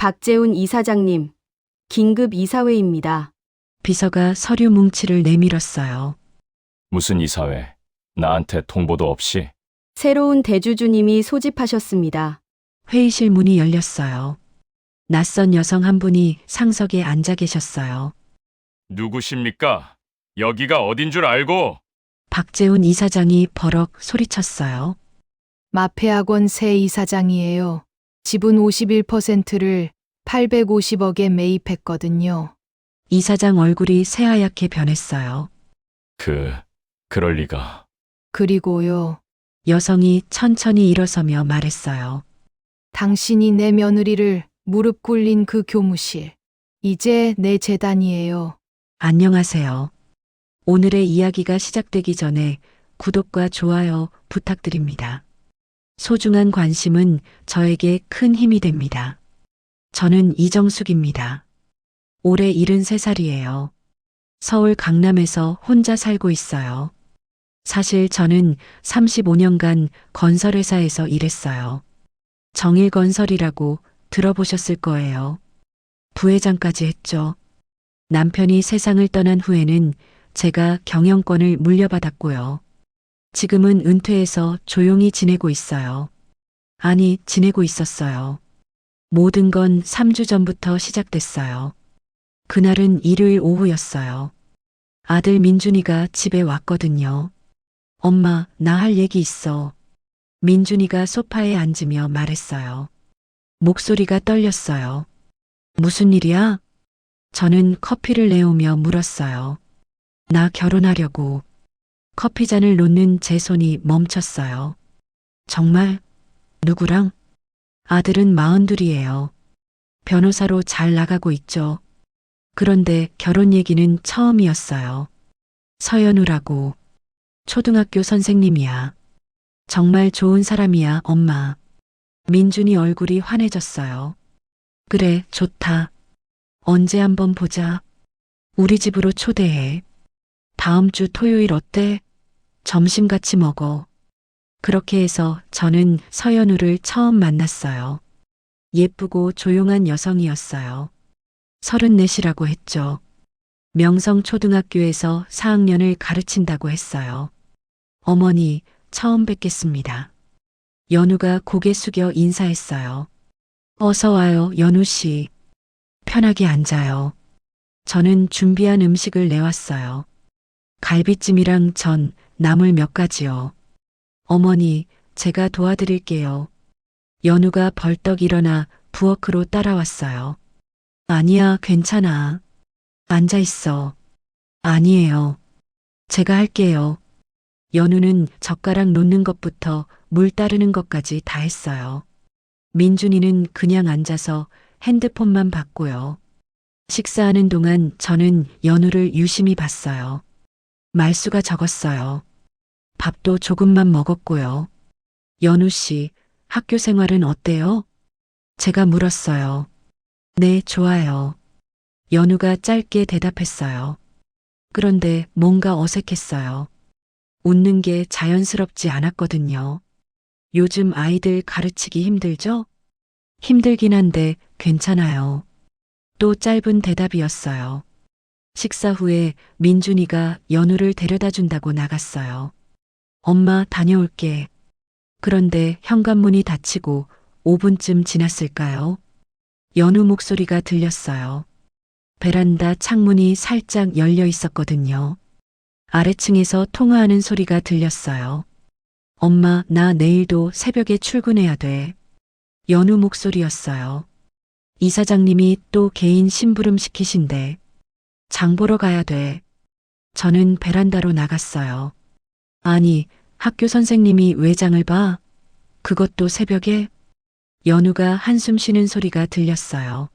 박재훈 이사장님, 긴급 이사회입니다. 비서가 서류 뭉치를 내밀었어요. 무슨 이사회? 나한테 통보도 없이? 새로운 대주주님이 소집하셨습니다. 회의실 문이 열렸어요. 낯선 여성 한 분이 상석에 앉아 계셨어요. 누구십니까? 여기가 어딘 줄 알고? 박재훈 이사장이 버럭 소리쳤어요. 마페학원 새 이사장이에요. 지분 51%를 850억에 매입했거든요. 이사장 얼굴이 새하얗게 변했어요. 그럴 리가. 그리고요. 여성이 천천히 일어서며 말했어요. 당신이 내 며느리를 무릎 꿇린 그 교무실. 이제 내 재단이에요. 안녕하세요. 오늘의 이야기가 시작되기 전에 구독과 좋아요 부탁드립니다. 소중한 관심은 저에게 큰 힘이 됩니다. 저는 이정숙입니다. 올해 73살이에요. 서울 강남에서 혼자 살고 있어요. 사실 저는 35년간 건설회사에서 일했어요. 정일건설이라고 들어보셨을 거예요. 부회장까지 했죠. 남편이 세상을 떠난 후에는 제가 경영권을 물려받았고요. 지금은 은퇴해서 조용히 지내고 있어요. 아니, 지내고 있었어요. 모든 건 3주 전부터 시작됐어요. 그날은 일요일 오후였어요. 아들 민준이가 집에 왔거든요. 엄마, 나 할 얘기 있어. 민준이가 소파에 앉으며 말했어요. 목소리가 떨렸어요. 무슨 일이야? 저는 커피를 내오며 물었어요. 나 결혼하려고. 커피잔을 놓는 제 손이 멈췄어요. 정말? 누구랑? 아들은 42이에요. 변호사로 잘 나가고 있죠. 그런데 결혼 얘기는 처음이었어요. 서연우라고. 초등학교 선생님이야. 정말 좋은 사람이야, 엄마. 민준이 얼굴이 환해졌어요. 그래, 좋다. 언제 한번 보자. 우리 집으로 초대해. 다음 주 토요일 어때? 점심 같이 먹어. 그렇게 해서 저는 서연우를 처음 만났어요. 예쁘고 조용한 여성이었어요. 34이라고 했죠. 명성초등학교에서 4학년을 가르친다고 했어요. 어머니, 처음 뵙겠습니다. 연우가 고개 숙여 인사했어요. 어서 와요, 연우 씨. 편하게 앉아요. 저는 준비한 음식을 내왔어요. 갈비찜이랑 전, 나물 몇 가지요. 어머니, 제가 도와드릴게요. 연우가 벌떡 일어나 부엌으로 따라왔어요. 아니야, 괜찮아. 앉아 있어. 아니에요. 제가 할게요. 연우는 젓가락 놓는 것부터 물 따르는 것까지 다 했어요. 민준이는 그냥 앉아서 핸드폰만 봤고요. 식사하는 동안 저는 연우를 유심히 봤어요. 말수가 적었어요. 밥도 조금만 먹었고요. 연우 씨, 학교 생활은 어때요? 제가 물었어요. 네, 좋아요. 연우가 짧게 대답했어요. 그런데 뭔가 어색했어요. 웃는 게 자연스럽지 않았거든요. 요즘 아이들 가르치기 힘들죠? 힘들긴 한데 괜찮아요. 또 짧은 대답이었어요. 식사 후에 민준이가 연우를 데려다 준다고 나갔어요. 엄마, 다녀올게. 그런데 현관문이 닫히고 5분쯤 지났을까요? 연우 목소리가 들렸어요. 베란다 창문이 살짝 열려 있었거든요. 아래층에서 통화하는 소리가 들렸어요. 엄마, 나 내일도 새벽에 출근해야 돼. 연우 목소리였어요. 이사장님이 또 개인 심부름 시키신대. 장 보러 가야 돼. 저는 베란다로 나갔어요. 아니, 학교 선생님이 왜 장을 봐? 그것도 새벽에? 연우가 한숨 쉬는 소리가 들렸어요.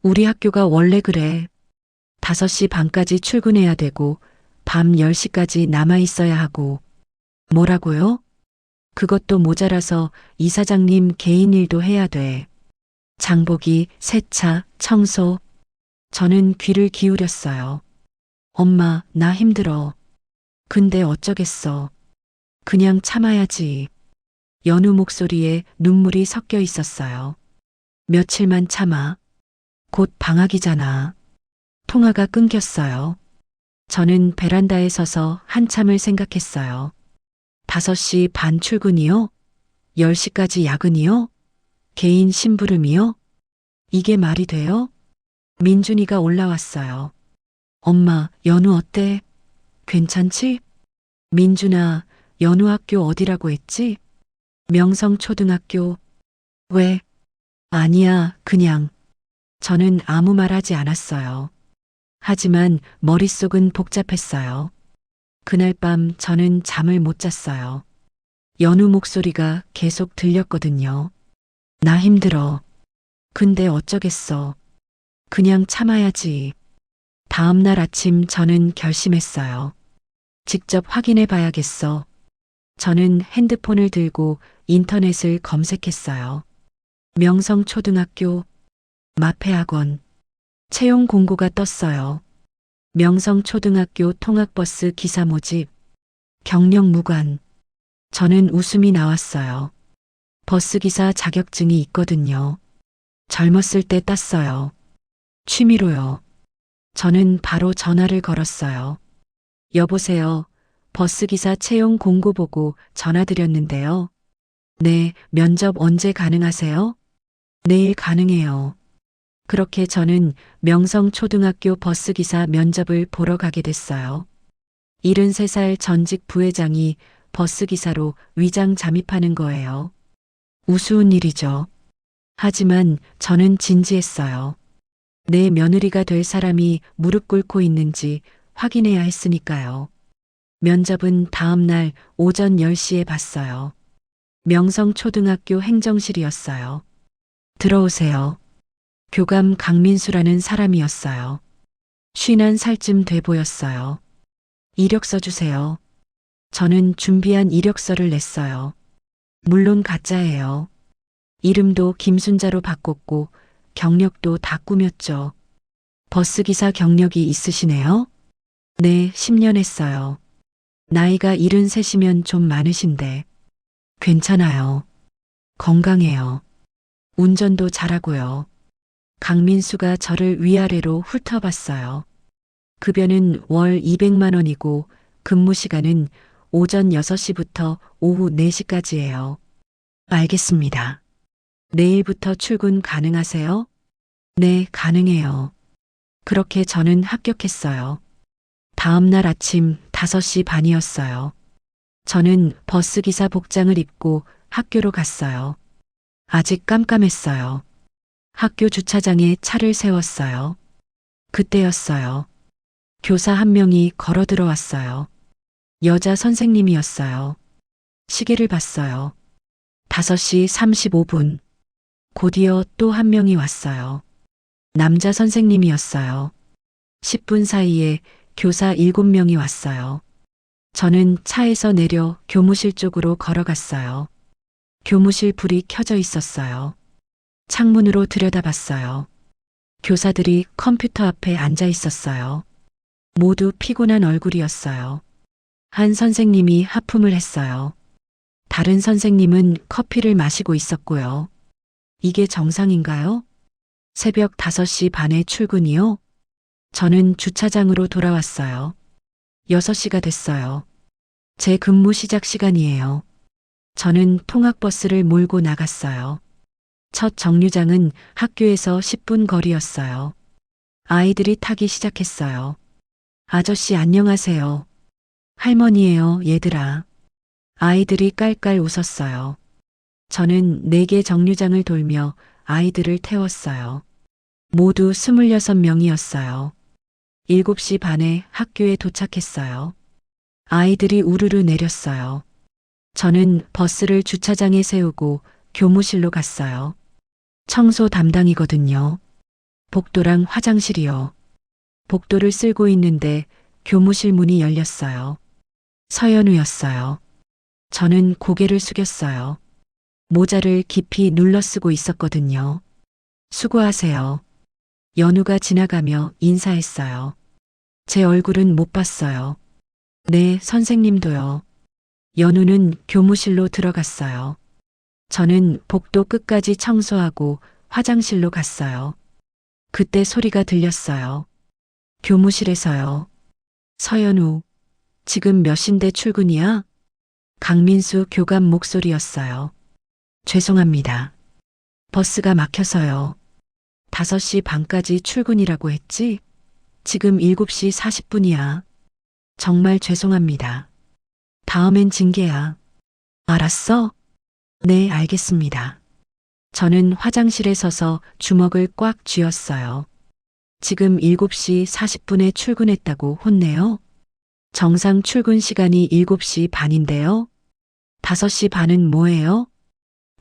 우리 학교가 원래 그래. 5시 반까지 출근해야 되고 밤 10시까지 남아 있어야 하고. 뭐라고요? 그것도 모자라서 이사장님 개인 일도 해야 돼. 장보기, 세차, 청소. 저는 귀를 기울였어요. 엄마, 나 힘들어. 근데 어쩌겠어. 그냥 참아야지. 연우 목소리에 눈물이 섞여 있었어요. 며칠만 참아. 곧 방학이잖아. 통화가 끊겼어요. 저는 베란다에 서서 한참을 생각했어요. 5시 반 출근이요? 10시까지 야근이요? 개인 심부름이요? 이게 말이 돼요? 민준이가 올라왔어요. 엄마, 연우 어때? 괜찮지? 민준아, 연우 학교 어디라고 했지? 명성초등학교. 왜? 아니야, 그냥. 저는 아무 말 하지 않았어요. 하지만 머릿속은 복잡했어요. 그날 밤 저는 잠을 못 잤어요. 연우 목소리가 계속 들렸거든요. 나 힘들어. 근데 어쩌겠어. 그냥 참아야지. 다음 날 아침 저는 결심했어요. 직접 확인해 봐야겠어. 저는 핸드폰을 들고 인터넷을 검색했어요. 명성초등학교, 마페학원, 채용 공고가 떴어요. 명성초등학교 통학버스 기사 모집, 경력 무관. 저는 웃음이 나왔어요. 버스기사 자격증이 있거든요. 젊었을 때 땄어요. 취미로요. 저는 바로 전화를 걸었어요. 여보세요. 버스기사 채용 공고 보고 전화드렸는데요. 네, 면접 언제 가능하세요? 내일 가능해요. 그렇게 저는 명성초등학교 버스기사 면접을 보러 가게 됐어요. 73살 전직 부회장이 버스기사로 위장 잠입하는 거예요. 우스운 일이죠. 하지만 저는 진지했어요. 내 며느리가 될 사람이 무릎 꿇고 있는지 확인해야 했으니까요. 면접은 다음 날 오전 10시에 봤어요. 명성초등학교 행정실이었어요. 들어오세요. 교감 강민수라는 사람이었어요. 51살쯤 돼 보였어요. 이력서 주세요. 저는 준비한 이력서를 냈어요. 물론 가짜예요. 이름도 김순자로 바꿨고 경력도 다 꾸몄죠. 버스기사 경력이 있으시네요? 네, 10년 했어요. 나이가 73이면 좀 많으신데. 괜찮아요. 건강해요. 운전도 잘하고요. 강민수가 저를 위아래로 훑어봤어요. 급여는 월 200만 원이고 근무 시간은 오전 6시부터 오후 4시까지예요. 알겠습니다. 내일부터 출근 가능하세요? 네, 가능해요. 그렇게 저는 합격했어요. 다음 날 아침 5시 반이었어요. 저는 버스기사 복장을 입고 학교로 갔어요. 아직 깜깜했어요. 학교 주차장에 차를 세웠어요. 그때였어요. 교사 한 명이 걸어 들어왔어요. 여자 선생님이었어요. 시계를 봤어요. 5시 35분. 곧이어 또 한 명이 왔어요. 남자 선생님이었어요. 10분 사이에 교사 7명이 왔어요. 저는 차에서 내려 교무실 쪽으로 걸어갔어요. 교무실 불이 켜져 있었어요. 창문으로 들여다봤어요. 교사들이 컴퓨터 앞에 앉아 있었어요. 모두 피곤한 얼굴이었어요. 한 선생님이 하품을 했어요. 다른 선생님은 커피를 마시고 있었고요. 이게 정상인가요? 새벽 5시 반에 출근이요? 저는 주차장으로 돌아왔어요. 6시가 됐어요. 제 근무 시작 시간이에요. 저는 통학버스를 몰고 나갔어요. 첫 정류장은 학교에서 10분 거리였어요. 아이들이 타기 시작했어요. 아저씨 안녕하세요. 할머니예요, 얘들아. 아이들이 깔깔 웃었어요. 저는 4개 정류장을 돌며 아이들을 태웠어요. 모두 26명이었어요. 7시 반에 학교에 도착했어요. 아이들이 우르르 내렸어요. 저는 버스를 주차장에 세우고 교무실로 갔어요. 청소 담당이거든요. 복도랑 화장실이요. 복도를 쓸고 있는데 교무실 문이 열렸어요. 서연우였어요. 저는 고개를 숙였어요. 모자를 깊이 눌러 쓰고 있었거든요. 수고하세요. 연우가 지나가며 인사했어요. 제 얼굴은 못 봤어요. 네, 선생님도요. 연우는 교무실로 들어갔어요. 저는 복도 끝까지 청소하고 화장실로 갔어요. 그때 소리가 들렸어요. 교무실에서요. 서연우, 지금 몇 시인데 출근이야? 강민수 교감 목소리였어요. 죄송합니다. 버스가 막혀서요. 5시 반까지 출근이라고 했지? 지금 7시 40분이야. 정말 죄송합니다. 다음엔 징계야. 알았어? 네, 알겠습니다. 저는 화장실에 서서 주먹을 꽉 쥐었어요. 지금 7시 40분에 출근했다고 혼내요? 정상 출근 시간이 7시 반인데요. 5시 반은 뭐예요?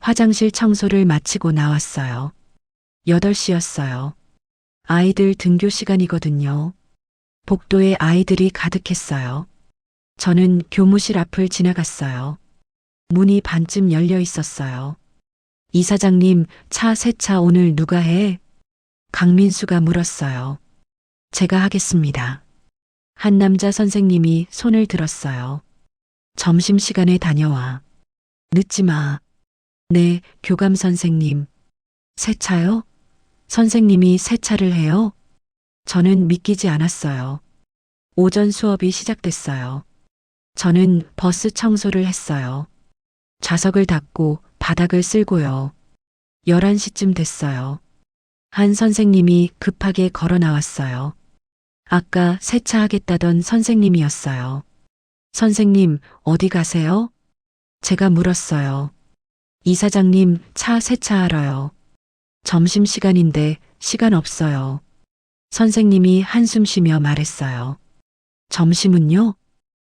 화장실 청소를 마치고 나왔어요. 8시였어요. 아이들 등교 시간이거든요. 복도에 아이들이 가득했어요. 저는 교무실 앞을 지나갔어요. 문이 반쯤 열려 있었어요. 이사장님, 차 세차 오늘 누가 해? 강민수가 물었어요. 제가 하겠습니다. 한 남자 선생님이 손을 들었어요. 점심시간에 다녀와. 늦지 마. 네, 교감 선생님. 세차요? 선생님이 세차를 해요? 저는 믿기지 않았어요. 오전 수업이 시작됐어요. 저는 버스 청소를 했어요. 좌석을 닦고 바닥을 쓸고요. 11시쯤 됐어요. 한 선생님이 급하게 걸어 나왔어요. 아까 세차하겠다던 선생님이었어요. 선생님, 어디 가세요? 제가 물었어요. 이사장님, 차 세차하러요. 점심시간인데 시간 없어요. 선생님이 한숨 쉬며 말했어요. 점심은요?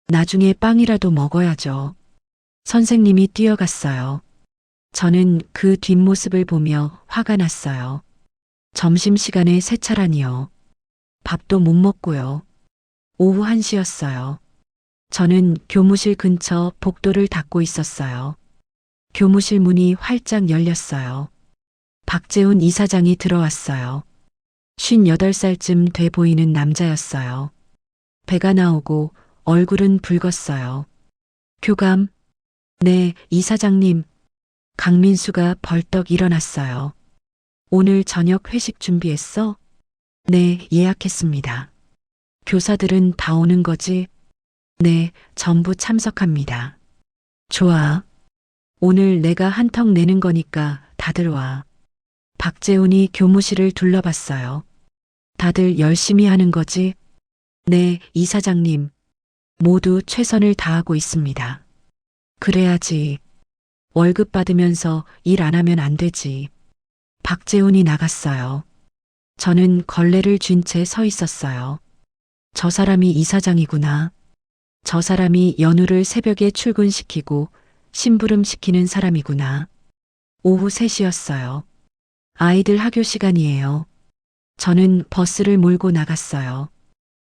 나중에 빵이라도 먹어야죠. 선생님이 뛰어갔어요. 저는 그 뒷모습을 보며 화가 났어요. 점심시간에 세차라니요. 밥도 못 먹고요. 오후 1시였어요. 저는 교무실 근처 복도를 닦고 있었어요. 교무실 문이 활짝 열렸어요. 박재훈 이사장이 들어왔어요. 58살쯤 돼 보이는 남자였어요. 배가 나오고 얼굴은 붉었어요. 교감. 네, 이사장님. 강민수가 벌떡 일어났어요. 오늘 저녁 회식 준비했어? 네, 예약했습니다. 교사들은 다 오는 거지? 네, 전부 참석합니다. 좋아. 오늘 내가 한턱 내는 거니까 다들 와. 박재훈이 교무실을 둘러봤어요. 다들 열심히 하는 거지? 네, 이사장님. 모두 최선을 다하고 있습니다. 그래야지. 월급 받으면서 일 안 하면 안 되지. 박재훈이 나갔어요. 저는 걸레를 쥔 채 서 있었어요. 저 사람이 이사장이구나. 저 사람이 연우를 새벽에 출근시키고 심부름시키는 사람이구나. 오후 3시였어요. 아이들 학교 시간이에요. 저는 버스를 몰고 나갔어요.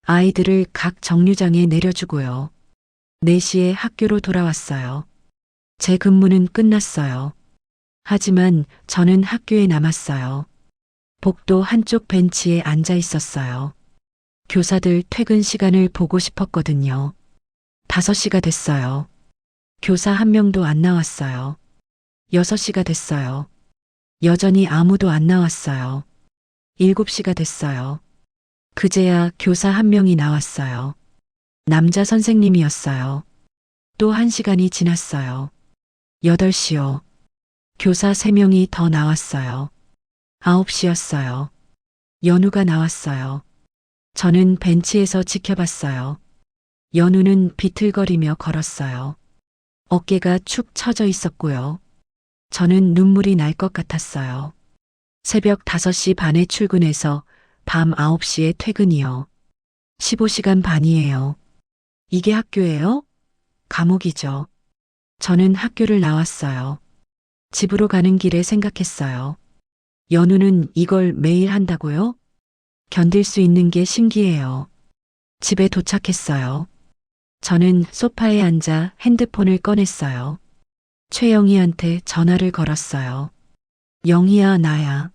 아이들을 각 정류장에 내려주고요. 4시에 학교로 돌아왔어요. 제 근무는 끝났어요. 하지만 저는 학교에 남았어요. 복도 한쪽 벤치에 앉아 있었어요. 교사들 퇴근 시간을 보고 싶었거든요. 5시가 됐어요. 교사 한 명도 안 나왔어요. 6시가 됐어요. 여전히 아무도 안 나왔어요. 7시가 됐어요. 그제야 교사 한 명이 나왔어요. 남자 선생님이었어요. 또 1시간이 지났어요. 8시요. 교사 3명이 더 나왔어요. 9시였어요. 연우가 나왔어요. 저는 벤치에서 지켜봤어요. 연우는 비틀거리며 걸었어요. 어깨가 축 처져 있었고요. 저는 눈물이 날 것 같았어요. 새벽 5시 반에 출근해서 밤 9시에 퇴근이요. 15시간 반이에요. 이게 학교예요? 감옥이죠. 저는 학교를 나왔어요. 집으로 가는 길에 생각했어요. 연우는 이걸 매일 한다고요? 견딜 수 있는 게 신기해요. 집에 도착했어요. 저는 소파에 앉아 핸드폰을 꺼냈어요. 최영희한테 전화를 걸었어요. 영희야, 나야.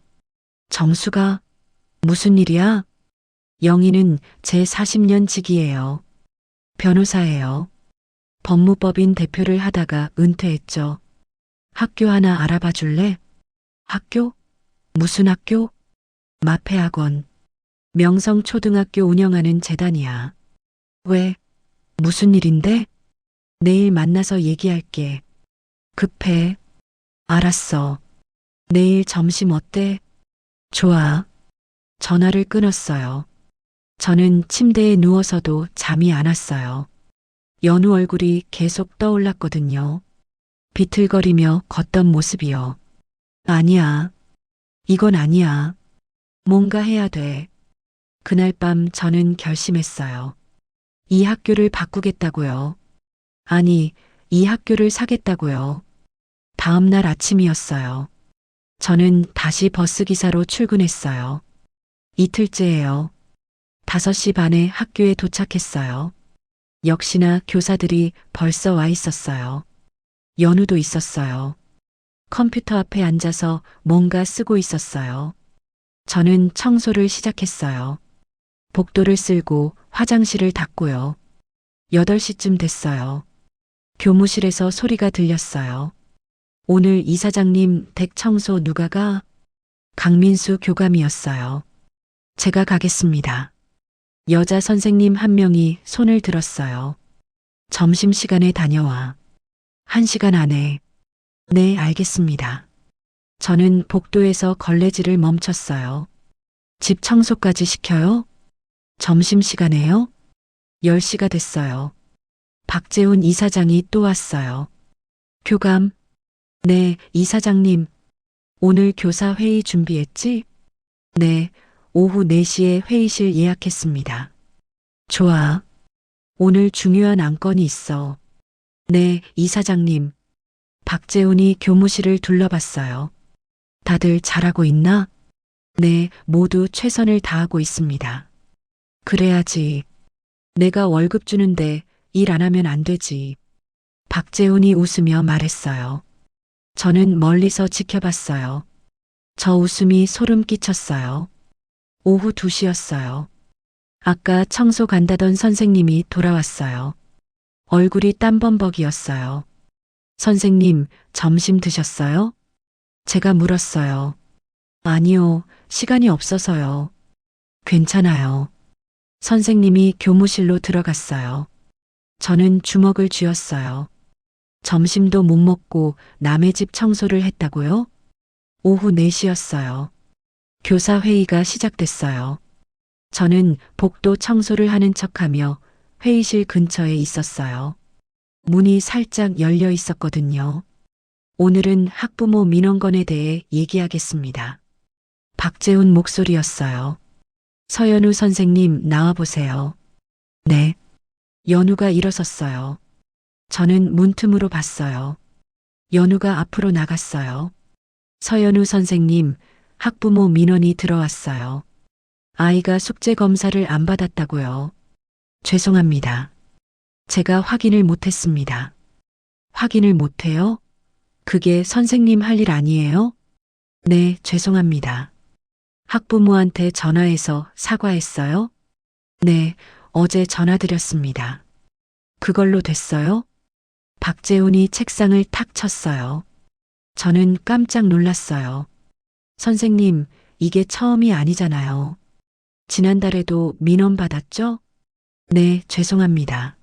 정수가? 무슨 일이야? 영희는 제 40년 직이에요. 변호사예요. 법무법인 대표를 하다가 은퇴했죠. 학교 하나 알아봐 줄래? 학교? 무슨 학교? 마페학원. 명성초등학교 운영하는 재단이야. 왜? 무슨 일인데? 내일 만나서 얘기할게. 급해. 알았어. 내일 점심 어때? 좋아. 전화를 끊었어요. 저는 침대에 누워서도 잠이 안 왔어요. 연우 얼굴이 계속 떠올랐거든요. 비틀거리며 걷던 모습이요. 아니야. 이건 아니야. 뭔가 해야 돼. 그날 밤 저는 결심했어요. 이 학교를 바꾸겠다고요. 아니, 이 학교를 사겠다고요. 다음 날 아침이었어요. 저는 다시 버스 기사로 출근했어요. 이틀째예요. 5시 반에 학교에 도착했어요. 역시나 교사들이 벌써 와 있었어요. 연우도 있었어요. 컴퓨터 앞에 앉아서 뭔가 쓰고 있었어요. 저는 청소를 시작했어요. 복도를 쓸고 화장실을 닦고요. 8시쯤 됐어요. 교무실에서 소리가 들렸어요. 오늘 이사장님 댁 청소 누가 가? 강민수 교감이었어요. 제가 가겠습니다. 여자 선생님 한 명이 손을 들었어요. 점심시간에 다녀와. 1시간 안에. 네, 알겠습니다. 저는 복도에서 걸레질을 멈췄어요. 집 청소까지 시켜요? 점심시간에요? 10시가 됐어요. 박재훈 이사장이 또 왔어요. 교감. 네, 이사장님. 오늘 교사 회의 준비했지? 네, 오후 4시에 회의실 예약했습니다. 좋아. 오늘 중요한 안건이 있어. 네, 이사장님. 박재훈이 교무실을 둘러봤어요. 다들 잘하고 있나? 네, 모두 최선을 다하고 있습니다. 그래야지. 내가 월급 주는데 일 안 하면 안 되지. 박재훈이 웃으며 말했어요. 저는 멀리서 지켜봤어요. 저 웃음이 소름 끼쳤어요. 오후 2시였어요. 아까 청소 간다던 선생님이 돌아왔어요. 얼굴이 땀범벅이었어요. 선생님, 점심 드셨어요? 제가 물었어요. 아니요, 시간이 없어서요. 괜찮아요. 선생님이 교무실로 들어갔어요. 저는 주먹을 쥐었어요. 점심도 못 먹고 남의 집 청소를 했다고요? 오후 4시였어요. 교사 회의가 시작됐어요. 저는 복도 청소를 하는 척하며 회의실 근처에 있었어요. 문이 살짝 열려 있었거든요. 오늘은 학부모 민원건에 대해 얘기하겠습니다. 박재훈 목소리였어요. 서연우 선생님 나와보세요. 네. 연우가 일어섰어요. 저는 문틈으로 봤어요. 연우가 앞으로 나갔어요. 서연우 선생님, 학부모 민원이 들어왔어요. 아이가 숙제 검사를 안 받았다고요. 죄송합니다. 제가 확인을 못했습니다. 확인을 못해요? 그게 선생님 할 일 아니에요? 네, 죄송합니다. 학부모한테 전화해서 사과했어요? 네, 어제 전화드렸습니다. 그걸로 됐어요? 박재훈이 책상을 탁 쳤어요. 저는 깜짝 놀랐어요. 선생님, 이게 처음이 아니잖아요. 지난달에도 민원 받았죠? 네, 죄송합니다.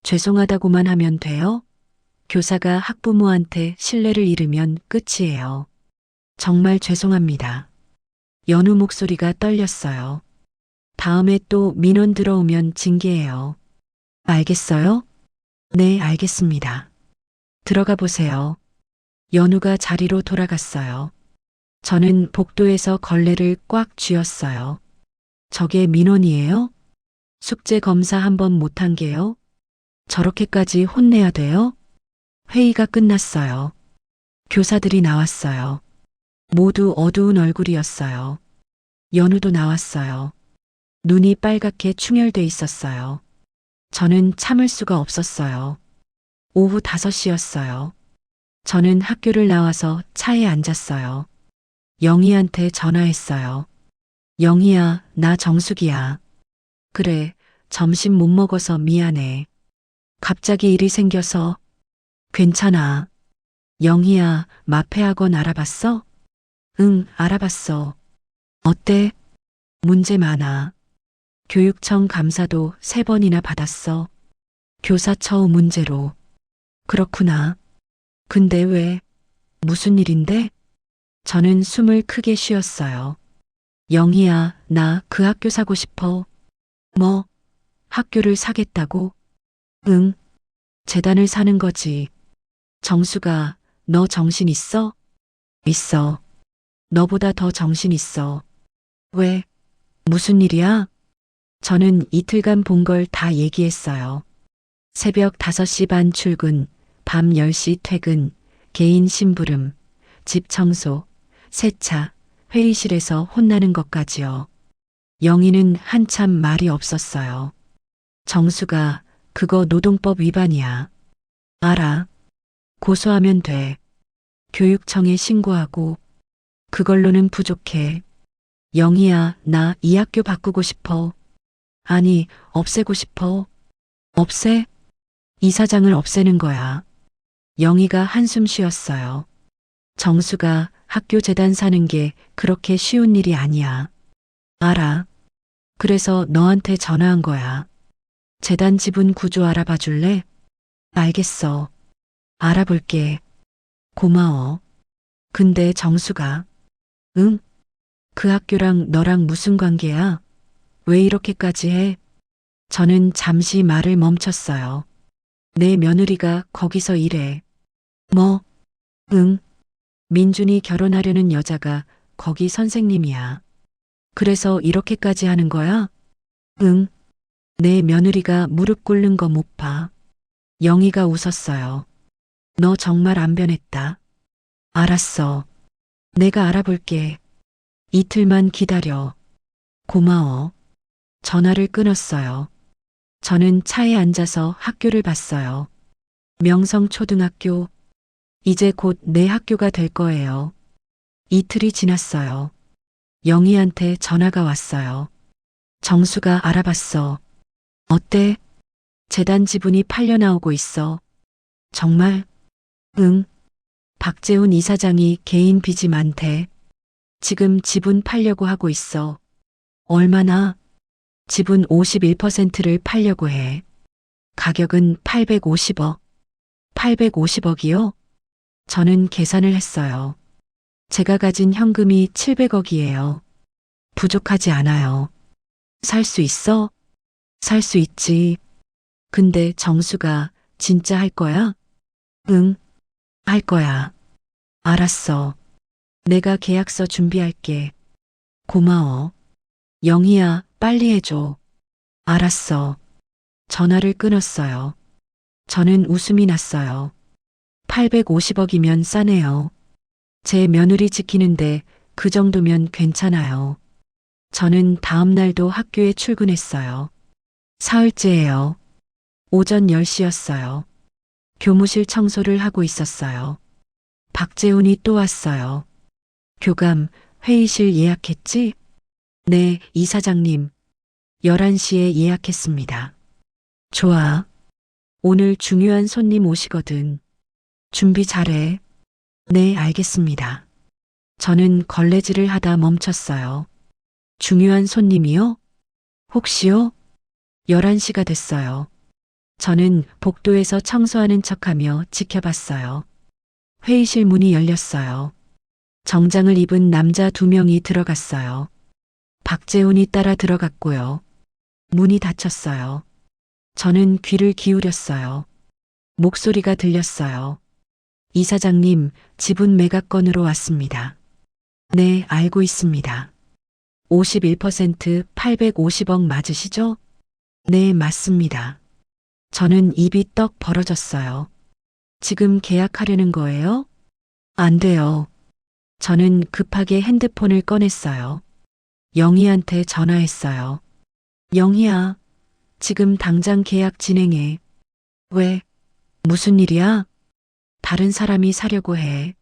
죄송하다고만 하면 돼요? 교사가 학부모한테 신뢰를 잃으면 끝이에요. 정말 죄송합니다. 연우 목소리가 떨렸어요. 다음에 또 민원 들어오면 징계해요. 알겠어요? 네, 알겠습니다. 들어가 보세요. 연우가 자리로 돌아갔어요. 저는 복도에서 걸레를 꽉 쥐었어요. 저게 민원이에요? 숙제 검사 한 번 못한 게요? 저렇게까지 혼내야 돼요? 회의가 끝났어요. 교사들이 나왔어요. 모두 어두운 얼굴이었어요. 연우도 나왔어요. 눈이 빨갛게 충혈돼 있었어요. 저는 참을 수가 없었어요. 오후 5시였어요. 저는 학교를 나와서 차에 앉았어요. 영희한테 전화했어요. 영희야, 나 정숙이야. 그래, 점심 못 먹어서 미안해. 갑자기 일이 생겨서. 괜찮아. 영희야, 마페학원 알아봤어? 응, 알아봤어. 어때? 문제 많아. 교육청 감사도 3번이나 받았어. 교사 처우 문제로. 그렇구나. 근데 왜? 무슨 일인데? 저는 숨을 크게 쉬었어요. 영희야, 나 그 학교 사고 싶어. 뭐? 학교를 사겠다고? 응, 재단을 사는 거지. 정수가, 너 정신 있어? 있어. 너보다 더 정신 있어. 왜? 무슨 일이야? 저는 이틀간 본 걸 다 얘기했어요. 새벽 5시 반 출근, 밤 10시 퇴근, 개인 심부름, 집 청소, 세차, 회의실에서 혼나는 것까지요. 영희는 한참 말이 없었어요. 정수가 그거 노동법 위반이야. 알아. 고소하면 돼. 교육청에 신고하고 그걸로는 부족해. 영희야, 나 이 학교 바꾸고 싶어. 아니, 없애고 싶어. 없애? 이사장을 없애는 거야. 영희가 한숨 쉬었어요. 정수가 학교 재단 사는 게 그렇게 쉬운 일이 아니야. 알아. 그래서 너한테 전화한 거야. 재단 지분 구조 알아봐 줄래? 알겠어. 알아볼게. 고마워. 근데 정수가, 응? 그 학교랑 너랑 무슨 관계야? 왜 이렇게까지 해? 저는 잠시 말을 멈췄어요. 내 며느리가 거기서 일해. 뭐? 응. 민준이 결혼하려는 여자가 거기 선생님이야. 그래서 이렇게까지 하는 거야? 응. 내 며느리가 무릎 꿇는 거 못 봐. 영희가 웃었어요. 너 정말 안 변했다. 알았어. 내가 알아볼게. 이틀만 기다려. 고마워. 전화를 끊었어요. 저는 차에 앉아서 학교를 봤어요. 명성초등학교. 이제 곧 내 학교가 될 거예요. 이틀이 지났어요. 영희한테 전화가 왔어요. 정수가 알아봤어. 어때? 재단 지분이 팔려 나오고 있어. 정말? 응. 박재훈 이사장이 개인 빚이 많대. 지금 지분 팔려고 하고 있어. 얼마나? 지분 51%를 팔려고 해. 가격은 850억. 850억이요? 저는 계산을 했어요. 제가 가진 현금이 700억이에요. 부족하지 않아요. 살 수 있어? 살 수 있지. 근데 정수가 진짜 할 거야? 응, 할 거야. 알았어. 내가 계약서 준비할게. 고마워. 영희야, 빨리 해줘. 알았어. 전화를 끊었어요. 저는 웃음이 났어요. 850억이면 싸네요. 제 며느리 지키는데 그 정도면 괜찮아요. 저는 다음 날도 학교에 출근했어요. 사흘째예요. 오전 10시였어요. 교무실 청소를 하고 있었어요. 박재훈이 또 왔어요. 교감, 회의실 예약했지? 네, 이사장님. 11시에 예약했습니다. 좋아. 오늘 중요한 손님 오시거든. 준비 잘해. 네, 알겠습니다. 저는 걸레질을 하다 멈췄어요. 중요한 손님이요? 혹시요? 11시가 됐어요. 저는 복도에서 청소하는 척하며 지켜봤어요. 회의실 문이 열렸어요. 정장을 입은 남자 2명이 들어갔어요. 박재훈이 따라 들어갔고요. 문이 닫혔어요. 저는 귀를 기울였어요. 목소리가 들렸어요. 이사장님, 지분 매각건으로 왔습니다. 네, 알고 있습니다. 51% 850억 맞으시죠? 네, 맞습니다. 저는 입이 떡 벌어졌어요. 지금 계약하려는 거예요? 안 돼요. 저는 급하게 핸드폰을 꺼냈어요. 영희한테 전화했어요. 영희야, 지금 당장 계약 진행해. 왜? 무슨 일이야? 다른 사람이 사려고 해.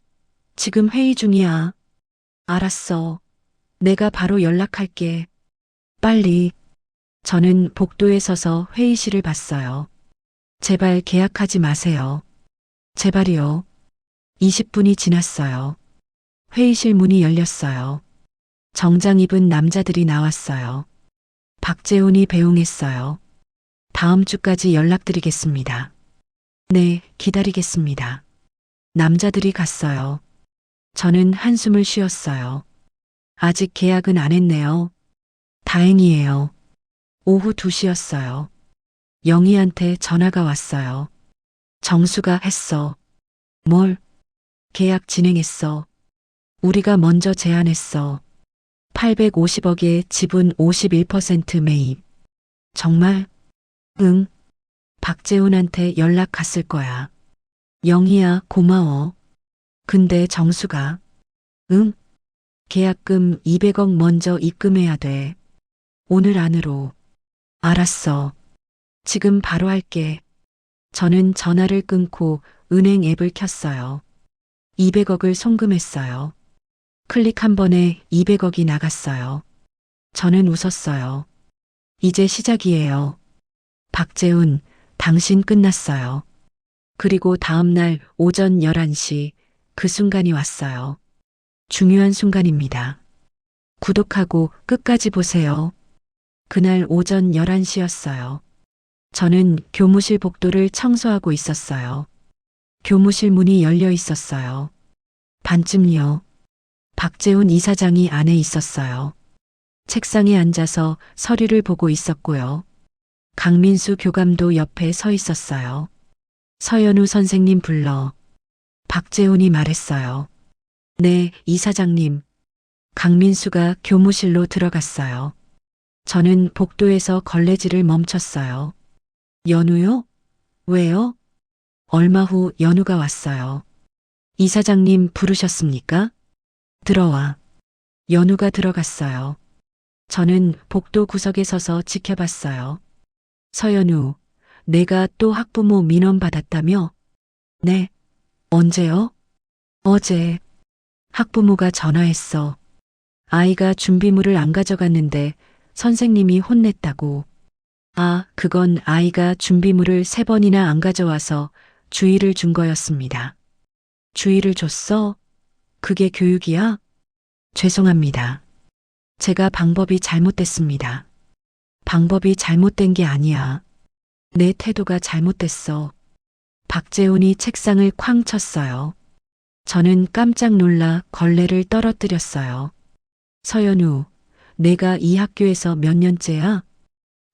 지금 회의 중이야. 알았어. 내가 바로 연락할게. 빨리. 저는 복도에 서서 회의실을 봤어요. 제발 계약하지 마세요. 제발이요. 20분이 지났어요. 회의실 문이 열렸어요. 정장 입은 남자들이 나왔어요. 박재훈이 배웅했어요. 다음 주까지 연락드리겠습니다. 네, 기다리겠습니다. 남자들이 갔어요. 저는 한숨을 쉬었어요. 아직 계약은 안 했네요. 다행이에요. 오후 2시였어요. 영희한테 전화가 왔어요. 정수가 했어. 뭘? 계약 진행했어. 우리가 먼저 제안했어. 850억에 지분 51% 매입. 정말? 응. 박재훈한테 연락 갔을 거야. 영희야, 고마워. 근데 정수가? 응? 계약금 200억 먼저 입금해야 돼. 오늘 안으로. 알았어. 지금 바로 할게. 저는 전화를 끊고 은행 앱을 켰어요. 200억을 송금했어요. 클릭 한 번에 200억이 나갔어요. 저는 웃었어요. 이제 시작이에요. 박재훈, 당신 끝났어요. 그리고 다음 날 오전 11시 그 순간이 왔어요. 중요한 순간입니다. 구독하고 끝까지 보세요. 그날 오전 11시였어요. 저는 교무실 복도를 청소하고 있었어요. 교무실 문이 열려 있었어요. 반쯤이요. 박재훈 이사장이 안에 있었어요. 책상에 앉아서 서류를 보고 있었고요. 강민수 교감도 옆에 서 있었어요. 서연우 선생님 불러. 박재훈이 말했어요. 네, 이사장님. 강민수가 교무실로 들어갔어요. 저는 복도에서 걸레질을 멈췄어요. 연우요? 왜요? 얼마 후 연우가 왔어요. 이사장님 부르셨습니까? 들어와. 연우가 들어갔어요. 저는 복도 구석에 서서 지켜봤어요. 서연우, 내가 또 학부모 민원 받았다며? 네. 언제요? 어제. 학부모가 전화했어. 아이가 준비물을 안 가져갔는데 선생님이 혼냈다고. 아, 그건 아이가 준비물을 3번이나 안 가져와서 주의를 준 거였습니다. 주의를 줬어? 그게 교육이야? 죄송합니다. 제가 방법이 잘못됐습니다. 방법이 잘못된 게 아니야. 내 태도가 잘못됐어. 박재훈이 책상을 쾅 쳤어요. 저는 깜짝 놀라 걸레를 떨어뜨렸어요. 서연우, 내가 이 학교에서 몇 년째야?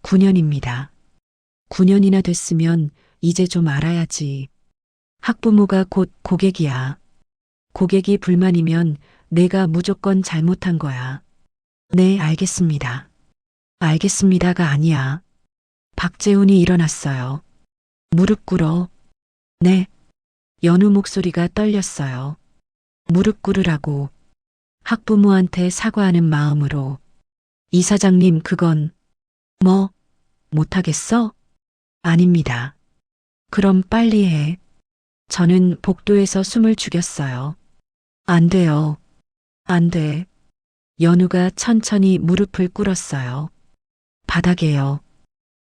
9년입니다. 9년이나 됐으면 이제 좀 알아야지. 학부모가 곧 고객이야. 고객이 불만이면 내가 무조건 잘못한 거야. 네, 알겠습니다. 알겠습니다가 아니야. 박재훈이 일어났어요. 무릎 꿇어. 네. 연우 목소리가 떨렸어요. 무릎 꿇으라고. 학부모한테 사과하는 마음으로. 이사장님, 그건 뭐? 못하겠어? 아닙니다. 그럼 빨리 해. 저는 복도에서 숨을 죽였어요. 안 돼요. 안 돼. 연우가 천천히 무릎을 꿇었어요. 바닥에요.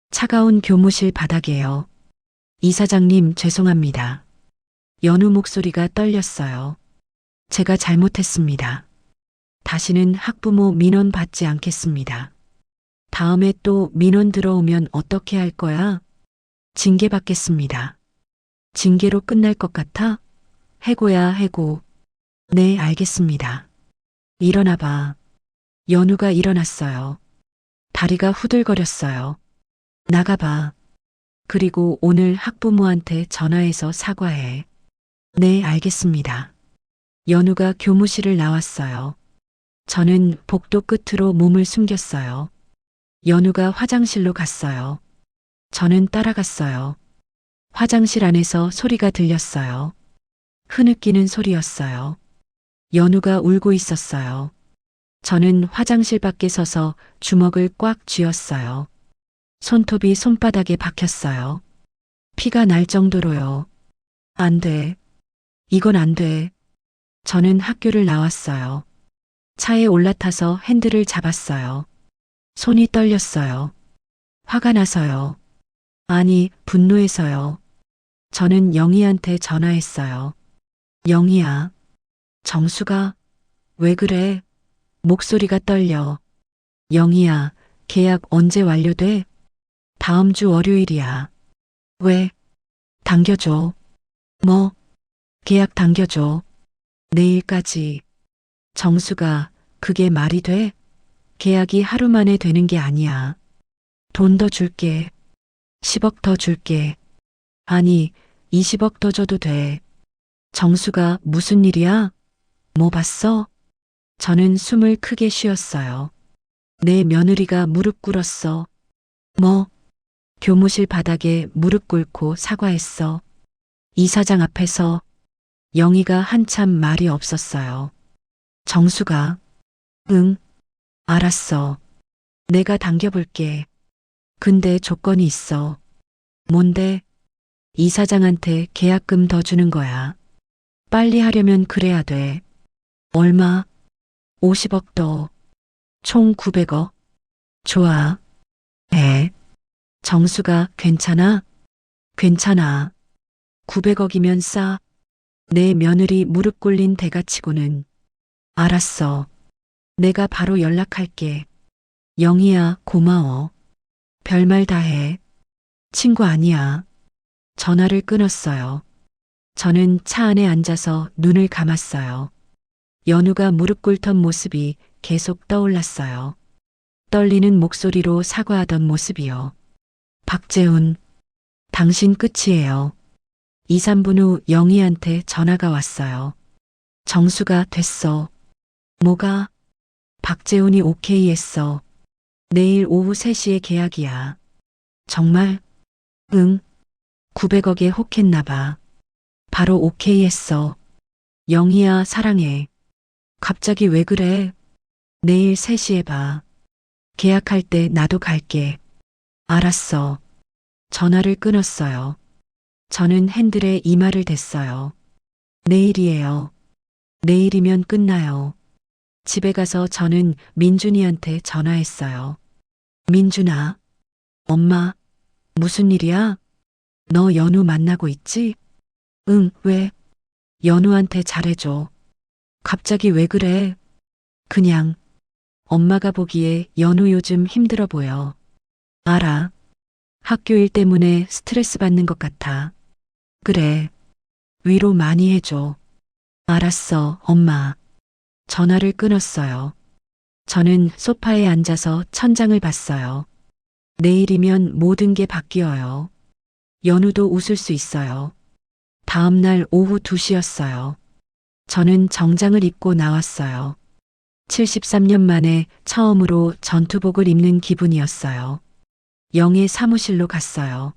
차가운 교무실 바닥에요. 이사장님, 죄송합니다. 연우 목소리가 떨렸어요. 제가 잘못했습니다. 다시는 학부모 민원 받지 않겠습니다. 다음에 또 민원 들어오면 어떻게 할 거야? 징계 받겠습니다. 징계로 끝날 것 같아? 해고야, 해고. 네, 알겠습니다. 일어나 봐. 연우가 일어났어요. 다리가 후들거렸어요. 나가봐. 그리고 오늘 학부모한테 전화해서 사과해. 네, 알겠습니다. 연우가 교무실을 나왔어요. 저는 복도 끝으로 몸을 숨겼어요. 연우가 화장실로 갔어요. 저는 따라갔어요. 화장실 안에서 소리가 들렸어요. 흐느끼는 소리였어요. 연우가 울고 있었어요. 저는 화장실 밖에 서서 주먹을 꽉 쥐었어요. 손톱이 손바닥에 박혔어요. 피가 날 정도로요. 안 돼. 이건 안 돼. 저는 학교를 나왔어요. 차에 올라타서 핸들을 잡았어요. 손이 떨렸어요. 화가 나서요. 아니, 분노해서요. 저는 영희한테 전화했어요. 영희야, 정수가 왜 그래? 목소리가 떨려. 영희야, 계약 언제 완료돼? 다음 주 월요일이야. 왜? 당겨줘. 뭐? 계약 당겨줘. 내일까지. 정수가, 그게 말이 돼? 계약이 하루 만에 되는 게 아니야. 돈 더 줄게. 10억 더 줄게. 아니, 20억 더 줘도 돼. 정수가 무슨 일이야? 뭐 봤어? 저는 숨을 크게 쉬었어요. 내 며느리가 무릎 꿇었어. 뭐? 교무실 바닥에 무릎 꿇고 사과했어. 이사장 앞에서. 영희가 한참 말이 없었어요. 정수가, 응, 알았어. 내가 당겨볼게. 근데 조건이 있어. 뭔데? 이사장한테 계약금 더 주는 거야. 빨리 하려면 그래야 돼. 얼마? 50억 더. 총 900억. 좋아. 에? 정수가 괜찮아? 괜찮아. 900억이면 싸. 내 며느리 무릎 꿇린 대가치고는. 알았어. 내가 바로 연락할게. 영희야, 고마워. 별말 다 해. 친구 아니야. 전화를 끊었어요. 저는 차 안에 앉아서 눈을 감았어요. 연우가 무릎 꿇던 모습이 계속 떠올랐어요. 떨리는 목소리로 사과하던 모습이요. 박재훈, 당신 끝이에요. 2, 3분 후 영희한테 전화가 왔어요. 정수가 됐어. 뭐가? 박재훈이 오케이 했어. 내일 오후 3시에 계약이야. 정말? 응. 900억에 혹했나 봐. 바로 오케이 했어. 영희야, 사랑해. 갑자기 왜 그래? 내일 3시에 봐. 계약할 때 나도 갈게. 알았어. 전화를 끊었어요. 저는 핸들에 이마를 댔어요. 내일이에요. 내일이면 끝나요. 집에 가서 저는 민준이한테 전화했어요. 민준아, 엄마, 무슨 일이야? 너 연우 만나고 있지? 응, 왜? 연우한테 잘해줘. 갑자기 왜 그래? 그냥 엄마가 보기에 연우 요즘 힘들어 보여. 알아. 학교 일 때문에 스트레스 받는 것 같아. 그래. 위로 많이 해줘. 알았어, 엄마. 전화를 끊었어요. 저는 소파에 앉아서 천장을 봤어요. 내일이면 모든 게 바뀌어요. 연우도 웃을 수 있어요. 다음 날 오후 2시였어요. 저는 정장을 입고 나왔어요. 73년 만에 처음으로 전투복을 입는 기분이었어요. 영의 사무실로 갔어요.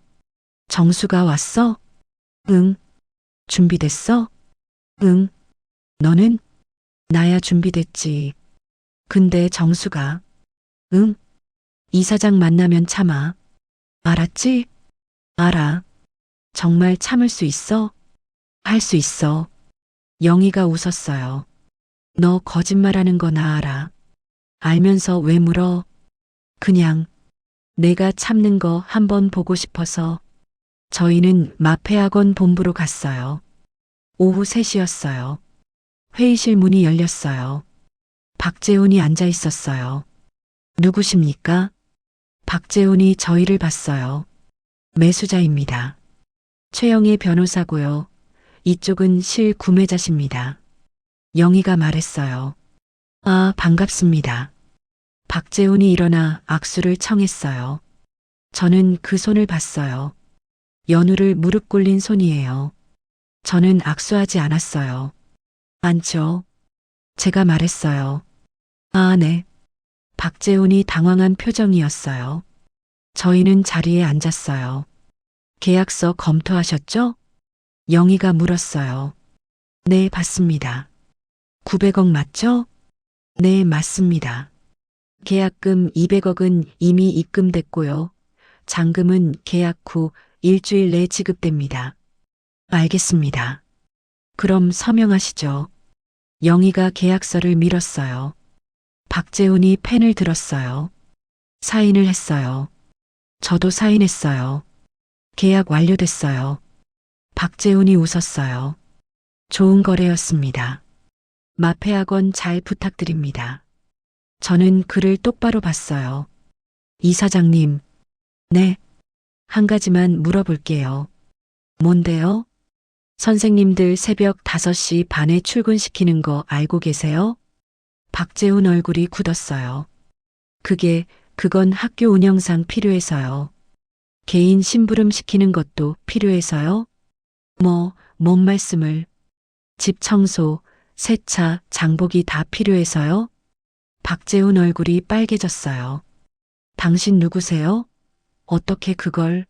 정수가 왔어? 응. 준비됐어? 응. 너는? 나야 준비됐지. 근데 정수가, 응? 이사장 만나면 참아. 알았지? 알아. 정말 참을 수 있어? 할 수 있어. 영희가 웃었어요. 너 거짓말하는 거 나 알아. 알면서 왜 물어? 그냥 내가 참는 거 한번 보고 싶어서. 저희는 마페학원 본부로 갔어요. 오후 3시였어요. 회의실 문이 열렸어요. 박재훈이 앉아 있었어요. 누구십니까? 박재훈이 저희를 봤어요. 매수자입니다. 최영의 변호사고요. 이쪽은 실구매자십니다. 영희가 말했어요. 아, 반갑습니다. 박재훈이 일어나 악수를 청했어요. 저는 그 손을 봤어요. 연우를 무릎 꿇린 손이에요. 저는 악수하지 않았어요. 앉죠. 제가 말했어요. 아, 네. 박재훈이 당황한 표정이었어요. 저희는 자리에 앉았어요. 계약서 검토하셨죠? 영희가 물었어요. 네, 봤습니다. 900억 맞죠? 네, 맞습니다. 계약금 200억은 이미 입금됐고요. 잔금은 계약 후 일주일 내 지급됩니다. 알겠습니다. 그럼 서명하시죠. 영희가 계약서를 밀었어요. 박재훈이 펜을 들었어요. 사인을 했어요. 저도 사인했어요. 계약 완료됐어요. 박재훈이 웃었어요. 좋은 거래였습니다. 마폐학원 잘 부탁드립니다. 저는 그를 똑바로 봤어요. 이사장님, 네. 한 가지만 물어볼게요. 뭔데요? 선생님들 새벽 5시 반에 출근시키는 거 알고 계세요? 박재훈 얼굴이 굳었어요. 그건 학교 운영상 필요해서요. 개인 심부름 시키는 것도 필요해서요? 뭔 말씀을. 집 청소, 세차, 장보기 다 필요해서요? 박재훈 얼굴이 빨개졌어요. 당신 누구세요? 어떻게 그걸?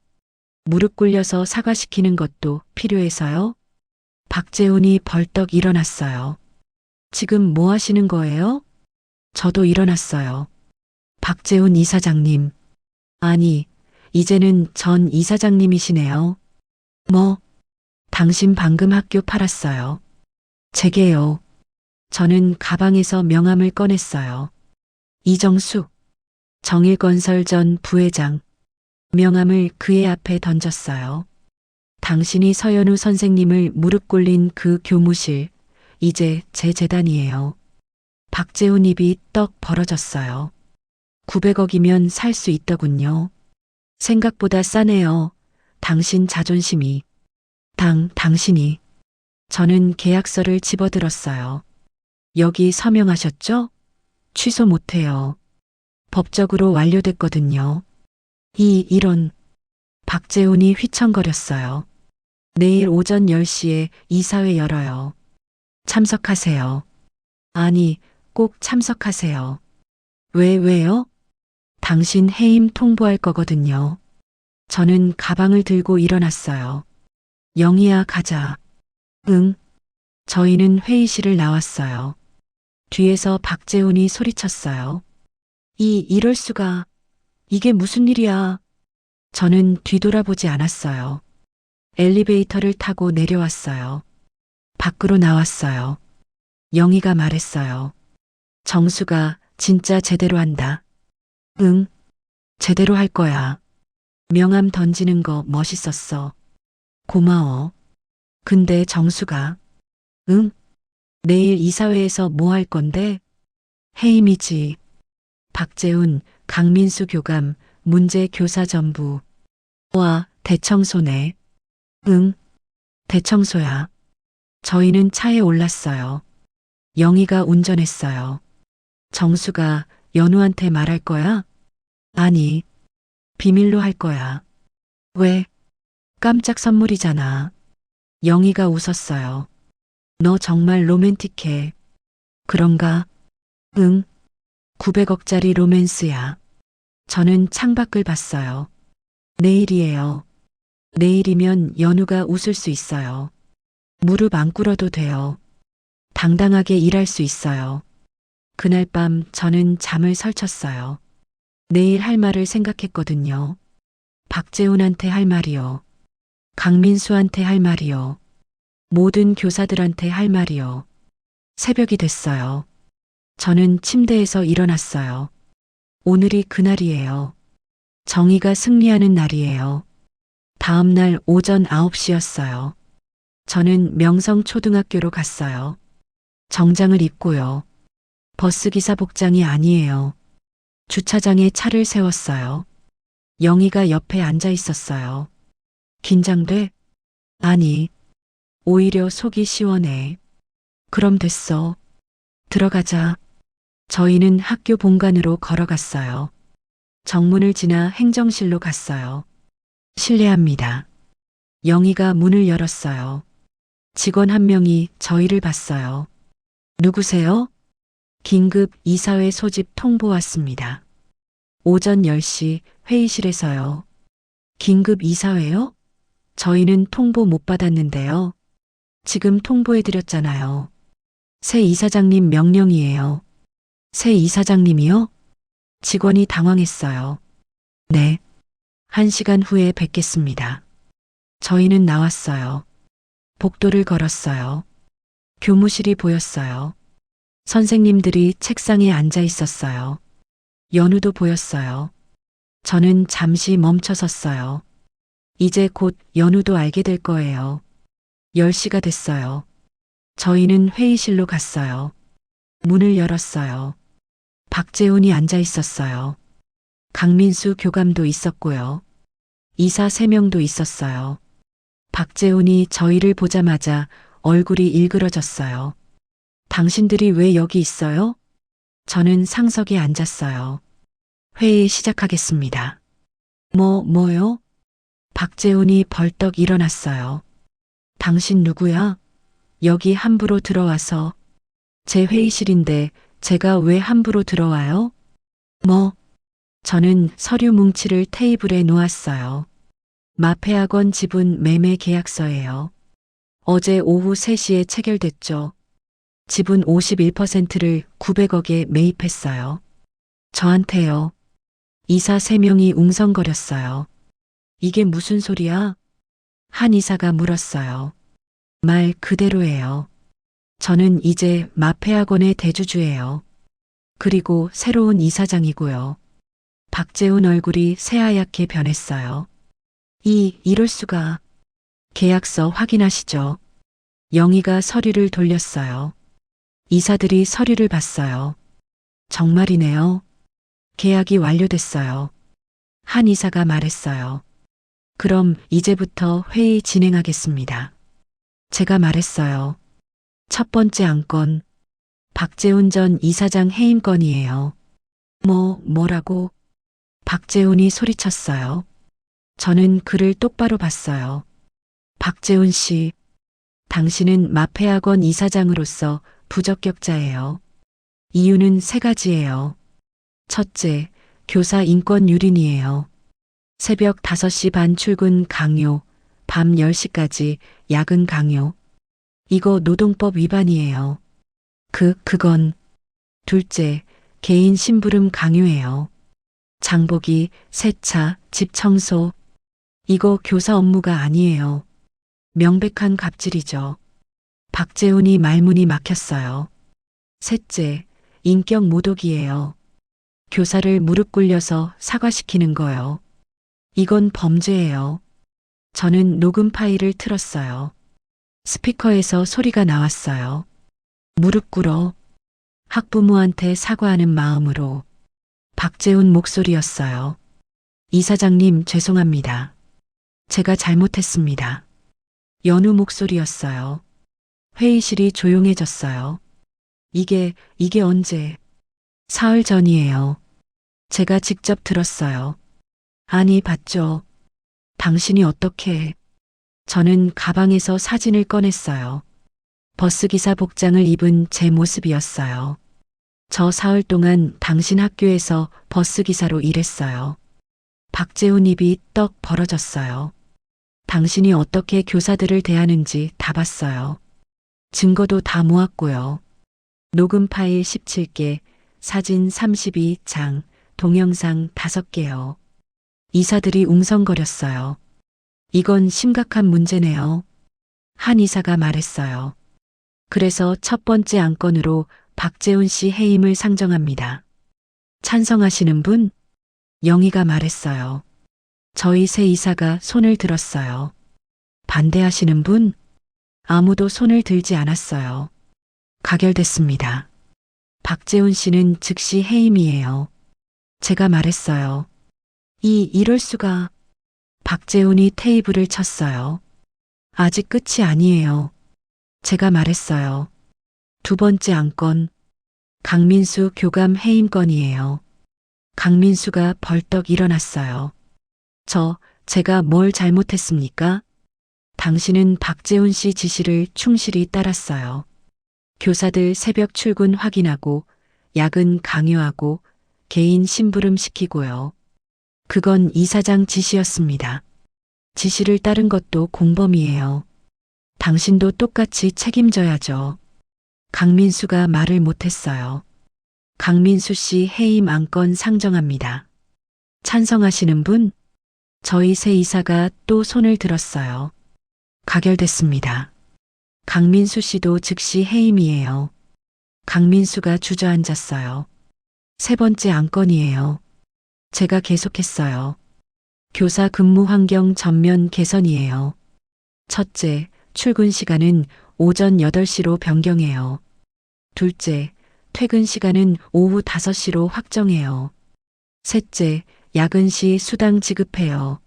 무릎 꿇려서 사과시키는 것도 필요해서요? 박재훈이 벌떡 일어났어요. 지금 뭐 하시는 거예요? 저도 일어났어요. 박재훈 이사장님. 아니, 이제는 전 이사장님이시네요. 당신 방금 학교 팔았어요. 제게요. 저는 가방에서 명함을 꺼냈어요. 이정숙, 정일건설 전 부회장. 명함을 그의 앞에 던졌어요. 당신이 서연우 선생님을 무릎 꿇린 그 교무실, 이제 제 재단이에요. 박재훈 입이 떡 벌어졌어요. 900억이면 살 수 있더군요. 생각보다 싸네요. 당신 자존심이. 당신이. 저는 계약서를 집어들었어요. 여기 서명하셨죠? 취소 못해요. 법적으로 완료됐거든요. 이런. 박재훈이 휘청거렸어요. 내일 오전 10시에 이사회 열어요. 참석하세요. 아니, 꼭 참석하세요. 왜요? 당신 해임 통보할 거거든요. 저는 가방을 들고 일어났어요. 영희야, 가자. 응. 저희는 회의실을 나왔어요. 뒤에서 박재훈이 소리쳤어요. 이럴 수가. 이게 무슨 일이야. 저는 뒤돌아보지 않았어요. 엘리베이터를 타고 내려왔어요. 밖으로 나왔어요. 영희가 말했어요. 정수가 진짜 제대로 한다. 응, 제대로 할 거야. 명함 던지는 거 멋있었어. 고마워. 근데 정수가. 응? 내일 이사회에서 뭐 할 건데? 해임이지. 박재훈, 강민수 교감, 문제 교사 전부. 와, 대청소네. 응, 대청소야. 저희는 차에 올랐어요. 영희가 운전했어요. 정수가 연우한테 말할 거야? 아니, 비밀로 할 거야. 왜? 깜짝 선물이잖아. 영희가 웃었어요. 너 정말 로맨틱해. 그런가? 응, 900억짜리 로맨스야. 저는 창밖을 봤어요. 내일이에요. 내일이면 연우가 웃을 수 있어요. 무릎 안 꿇어도 돼요. 당당하게 일할 수 있어요. 그날 밤 저는 잠을 설쳤어요. 내일 할 말을 생각했거든요. 박재훈한테 할 말이요. 강민수한테 할 말이요. 모든 교사들한테 할 말이요. 새벽이 됐어요. 저는 침대에서 일어났어요. 오늘이 그날이에요. 정의가 승리하는 날이에요. 다음 날 오전 9시였어요. 저는 명성초등학교로 갔어요. 정장을 입고요. 버스기사 복장이 아니에요. 주차장에 차를 세웠어요. 영희가 옆에 앉아 있었어요. 긴장돼? 아니, 오히려 속이 시원해. 그럼 됐어. 들어가자. 저희는 학교 본관으로 걸어갔어요. 정문을 지나 행정실로 갔어요. 실례합니다. 영희가 문을 열었어요. 직원 한 명이 저희를 봤어요. 누구세요? 긴급 이사회 소집 통보 왔습니다. 오전 10시 회의실에서요. 긴급 이사회요? 저희는 통보 못 받았는데요. 지금 통보해드렸잖아요. 새 이사장님 명령이에요. 새 이사장님이요? 직원이 당황했어요. 네. 1시간 후에 뵙겠습니다. 저희는 나왔어요. 복도를 걸었어요. 교무실이 보였어요. 선생님들이 책상에 앉아 있었어요. 연우도 보였어요. 저는 잠시 멈춰섰어요. 이제 곧 연우도 알게 될 거예요. 10시가 됐어요. 저희는 회의실로 갔어요. 문을 열었어요. 박재훈이 앉아 있었어요. 강민수 교감도 있었고요. 이사 3명도 있었어요. 박재훈이 저희를 보자마자 얼굴이 일그러졌어요. 당신들이 왜 여기 있어요? 저는 상석에 앉았어요. 회의 시작하겠습니다. 뭐요? 박재훈이 벌떡 일어났어요. 당신 누구야? 여기 함부로 들어와서. 제 회의실인데 제가 왜 함부로 들어와요? 저는 서류 뭉치를 테이블에 놓았어요. 마페학원 지분 매매 계약서예요. 어제 오후 3시에 체결됐죠. 지분 51%를 900억에 매입했어요. 저한테요. 이사 3명이 웅성거렸어요. 이게 무슨 소리야? 한 이사가 물었어요. 말 그대로예요. 저는 이제 마페학원의 대주주예요. 그리고 새로운 이사장이고요. 박재훈 얼굴이 새하얗게 변했어요. 이럴 수가. 계약서 확인하시죠. 영희가 서류를 돌렸어요. 이사들이 서류를 봤어요. 정말이네요. 계약이 완료됐어요. 한 이사가 말했어요. 그럼 이제부터 회의 진행하겠습니다. 제가 말했어요. 첫 번째 안건, 박재훈 전 이사장 해임 건이에요. 뭐라고? 박재훈이 소리쳤어요. 저는 그를 똑바로 봤어요. 박재훈 씨, 당신은 마페학원 이사장으로서 부적격자예요. 이유는 3가지예요. 첫째, 교사 인권 유린이에요. 새벽 5시 반 출근 강요, 밤 10시까지 야근 강요. 이거 노동법 위반이에요. 그건. 둘째, 개인 심부름 강요예요. 장보기, 세차, 집 청소. 이거 교사 업무가 아니에요. 명백한 갑질이죠. 박재훈이 말문이 막혔어요. 셋째, 인격 모독이에요. 교사를 무릎 꿇려서 사과시키는 거요. 이건 범죄예요. 저는 녹음 파일을 틀었어요. 스피커에서 소리가 나왔어요. 무릎 꿇어. 학부모한테 사과하는 마음으로. 박재훈 목소리였어요. 이사장님 죄송합니다. 제가 잘못했습니다. 연우 목소리였어요. 회의실이 조용해졌어요. 이게 언제? 사흘 전이에요. 제가 직접 들었어요. 아니, 봤죠. 당신이 어떻게? 저는 가방에서 사진을 꺼냈어요. 버스기사 복장을 입은 제 모습이었어요. 저 사흘 동안 당신 학교에서 버스기사로 일했어요. 박재훈 입이 떡 벌어졌어요. 당신이 어떻게 교사들을 대하는지 다 봤어요. 증거도 다 모았고요. 녹음 파일 17개, 사진 32장, 동영상 5개요. 이사들이 웅성거렸어요. 이건 심각한 문제네요. 한 이사가 말했어요. 그래서 첫 번째 안건으로 박재훈 씨 해임을 상정합니다. 찬성하시는 분? 영희가 말했어요. 저희 세 이사가 손을 들었어요. 반대하시는 분? 아무도 손을 들지 않았어요. 가결됐습니다. 박재훈 씨는 즉시 해임이에요. 제가 말했어요. 이럴 수가. 박재훈이 테이블을 쳤어요. 아직 끝이 아니에요. 제가 말했어요. 두 번째 안건, 강민수 교감 해임 건이에요. 강민수가 벌떡 일어났어요. 제가 뭘 잘못했습니까? 당신은 박재훈 씨 지시를 충실히 따랐어요. 교사들 새벽 출근 확인하고, 야근 강요하고, 개인 심부름 시키고요. 그건 이사장 지시였습니다. 지시를 따른 것도 공범이에요. 당신도 똑같이 책임져야죠. 강민수가 말을 못했어요. 강민수 씨 해임 안건 상정합니다. 찬성하시는 분? 저희 세 이사가 또 손을 들었어요. 가결됐습니다. 강민수 씨도 즉시 해임이에요. 강민수가 주저앉았어요. 세 번째 안건이에요. 제가 계속했어요. 교사 근무 환경 전면 개선이에요. 첫째, 출근 시간은 오전 8시로 변경해요. 둘째, 퇴근 시간은 오후 5시로 확정해요. 셋째, 야근 시 수당 지급해요.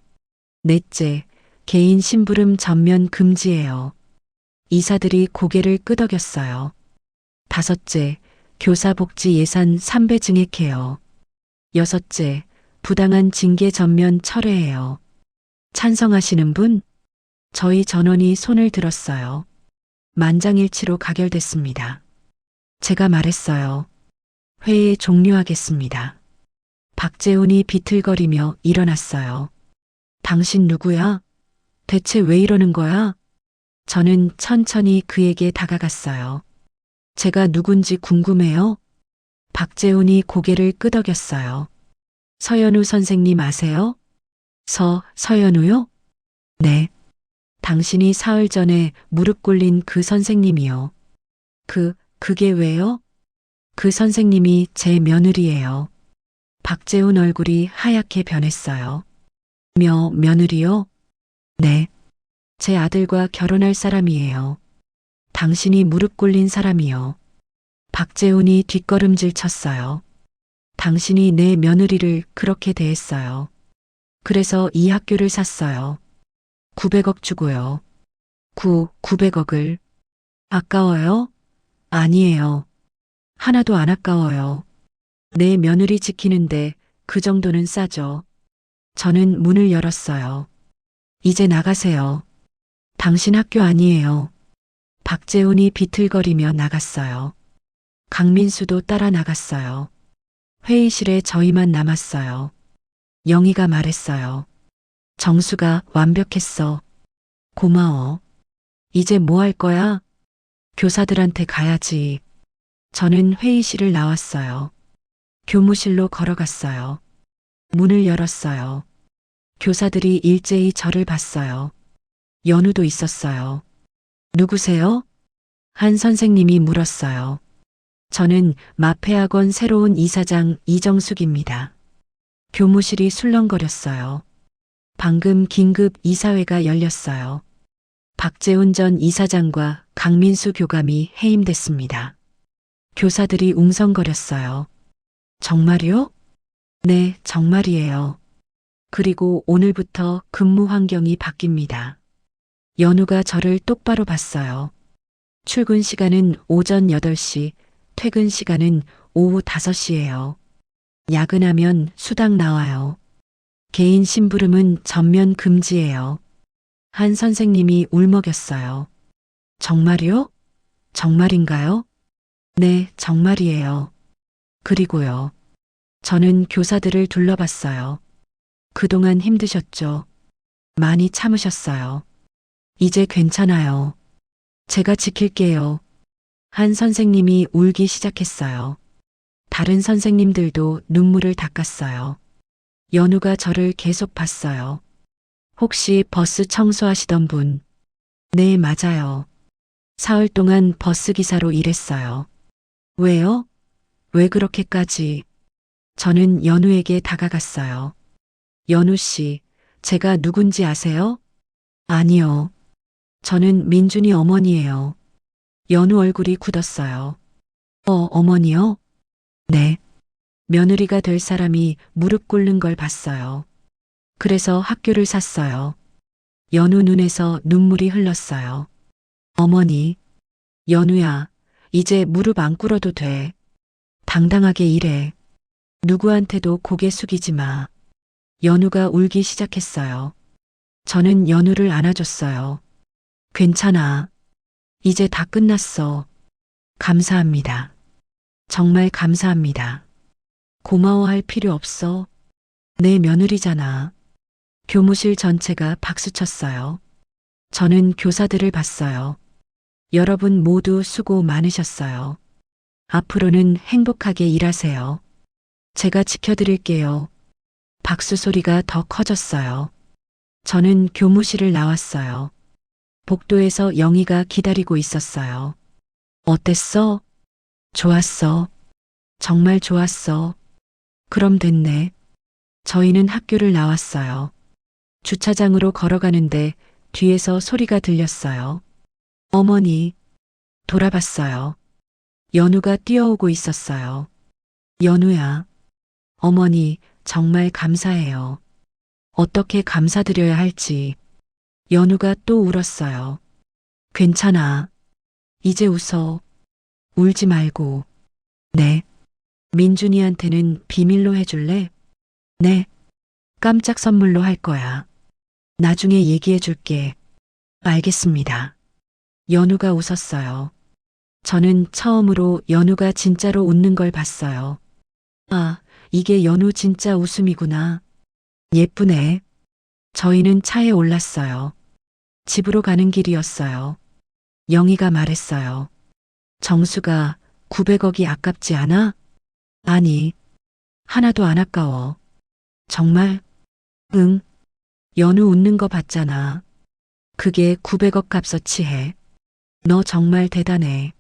넷째, 개인 심부름 전면 금지해요. 이사들이 고개를 끄덕였어요. 다섯째, 교사 복지 예산 3배 증액해요. 여섯째, 부당한 징계 전면 철회해요. 찬성하시는 분? 저희 전원이 손을 들었어요. 만장일치로 가결됐습니다. 제가 말했어요. 회의 종료하겠습니다. 박재훈이 비틀거리며 일어났어요. 당신 누구야? 대체 왜 이러는 거야? 저는 천천히 그에게 다가갔어요. 제가 누군지 궁금해요? 박재훈이 고개를 끄덕였어요. 서연우 선생님 아세요? 서연우요? 네. 당신이 사흘 전에 무릎 꿇린 그 선생님이요. 그게 왜요? 그 선생님이 제 며느리예요. 박재훈 얼굴이 하얗게 변했어요. 며느리요? 네. 제 아들과 결혼할 사람이에요. 당신이 무릎 꿇린 사람이요. 박재훈이 뒷걸음질 쳤어요. 당신이 내 며느리를 그렇게 대했어요. 그래서 이 학교를 샀어요. 900억 주고요. 900억을. 아까워요? 아니에요. 하나도 안 아까워요. 내 며느리 지키는데 그 정도는 싸죠. 저는 문을 열었어요. 이제 나가세요. 당신 학교 아니에요. 박재훈이 비틀거리며 나갔어요. 강민수도 따라 나갔어요. 회의실에 저희만 남았어요. 영희가 말했어요. 정수가 완벽했어. 고마워. 이제 뭐 할 거야? 교사들한테 가야지. 저는 회의실을 나왔어요. 교무실로 걸어갔어요. 문을 열었어요. 교사들이 일제히 저를 봤어요. 연우도 있었어요. 누구세요? 한 선생님이 물었어요. 저는 마페학원 새로운 이사장 이정숙입니다. 교무실이 술렁거렸어요. 방금 긴급 이사회가 열렸어요. 박재훈 전 이사장과 강민수 교감이 해임됐습니다. 교사들이 웅성거렸어요. 정말요? 네, 정말이에요. 그리고 오늘부터 근무 환경이 바뀝니다. 연우가 저를 똑바로 봤어요. 출근 시간은 오전 8시, 퇴근 시간은 오후 5시예요. 야근하면 수당 나와요. 개인 심부름은 전면 금지예요. 한 선생님이 울먹였어요. 정말요? 정말인가요? 네, 정말이에요. 그리고요. 저는 교사들을 둘러봤어요. 그동안 힘드셨죠? 많이 참으셨어요. 이제 괜찮아요. 제가 지킬게요. 한 선생님이 울기 시작했어요. 다른 선생님들도 눈물을 닦았어요. 연우가 저를 계속 봤어요. 혹시 버스 청소하시던 분? 네, 맞아요. 사흘 동안 버스 기사로 일했어요. 왜요? 왜 그렇게까지? 저는 연우에게 다가갔어요. 연우 씨, 제가 누군지 아세요? 아니요. 저는 민준이 어머니예요. 연우 얼굴이 굳었어요. 어머니요? 네. 며느리가 될 사람이 무릎 꿇는 걸 봤어요. 그래서 학교를 샀어요. 연우 눈에서 눈물이 흘렀어요. 어머니, 연우야, 이제 무릎 안 꿇어도 돼. 당당하게 일해. 누구한테도 고개 숙이지 마. 연우가 울기 시작했어요. 저는 연우를 안아줬어요. 괜찮아. 이제 다 끝났어. 감사합니다. 정말 감사합니다. 고마워할 필요 없어. 내 며느리잖아. 교무실 전체가 박수쳤어요. 저는 교사들을 봤어요. 여러분 모두 수고 많으셨어요. 앞으로는 행복하게 일하세요. 제가 지켜드릴게요. 박수 소리가 더 커졌어요. 저는 교무실을 나왔어요. 복도에서 영희가 기다리고 있었어요. 어땠어? 좋았어. 정말 좋았어. 그럼 됐네. 저희는 학교를 나왔어요. 주차장으로 걸어가는데 뒤에서 소리가 들렸어요. 어머니, 돌아봤어요. 연우가 뛰어오고 있었어요. 연우야. 어머니, 정말 감사해요. 어떻게 감사드려야 할지. 연우가 또 울었어요. 괜찮아. 이제 웃어. 울지 말고. 네. 민준이한테는 비밀로 해줄래? 네. 깜짝 선물로 할 거야. 나중에 얘기해 줄게. 알겠습니다. 연우가 웃었어요. 저는 처음으로 연우가 진짜로 웃는 걸 봤어요. 아, 이게 연우 진짜 웃음이구나. 예쁘네. 저희는 차에 올랐어요. 집으로 가는 길이었어요. 영희가 말했어요. 정수가 900억이 아깝지 않아? 아니, 하나도 안 아까워. 정말? 응. 연우 웃는 거 봤잖아. 그게 900억 값어치 해. 너 정말 대단해.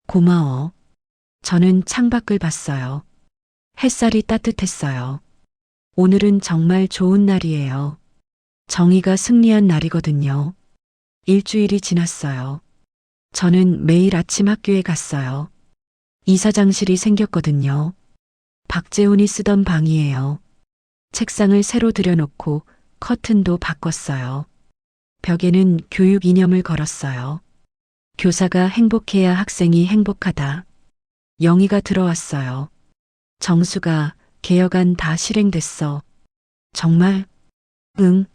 고마워. 저는 창밖을 봤어요. 햇살이 따뜻했어요. 오늘은 정말 좋은 날이에요. 정의가 승리한 날이거든요. 일주일이 지났어요. 저는 매일 아침 학교에 갔어요. 이사장실이 생겼거든요. 박재훈이 쓰던 방이에요. 책상을 새로 들여놓고 커튼도 바꿨어요. 벽에는 교육 이념을 걸었어요. 교사가 행복해야 학생이 행복하다. 영희가 들어왔어요. 정수가 개혁안 다 실행됐어. 정말? 응.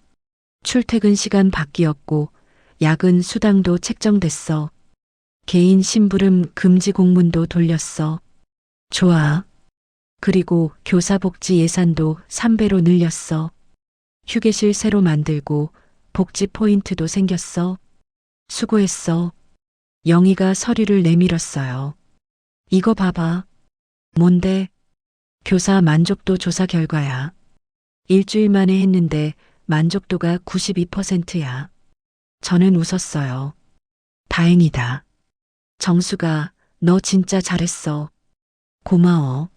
출퇴근 시간 바뀌었고 야근 수당도 책정됐어. 개인 심부름 금지 공문도 돌렸어. 좋아. 그리고 교사복지 예산도 3배로 늘렸어. 휴게실 새로 만들고 복지 포인트도 생겼어. 수고했어. 영희가 서류를 내밀었어요. 이거 봐봐. 뭔데? 교사 만족도 조사 결과야. 일주일 만에 했는데 만족도가 92%야. 저는 웃었어요. 다행이다. 정수가 너 진짜 잘했어. 고마워.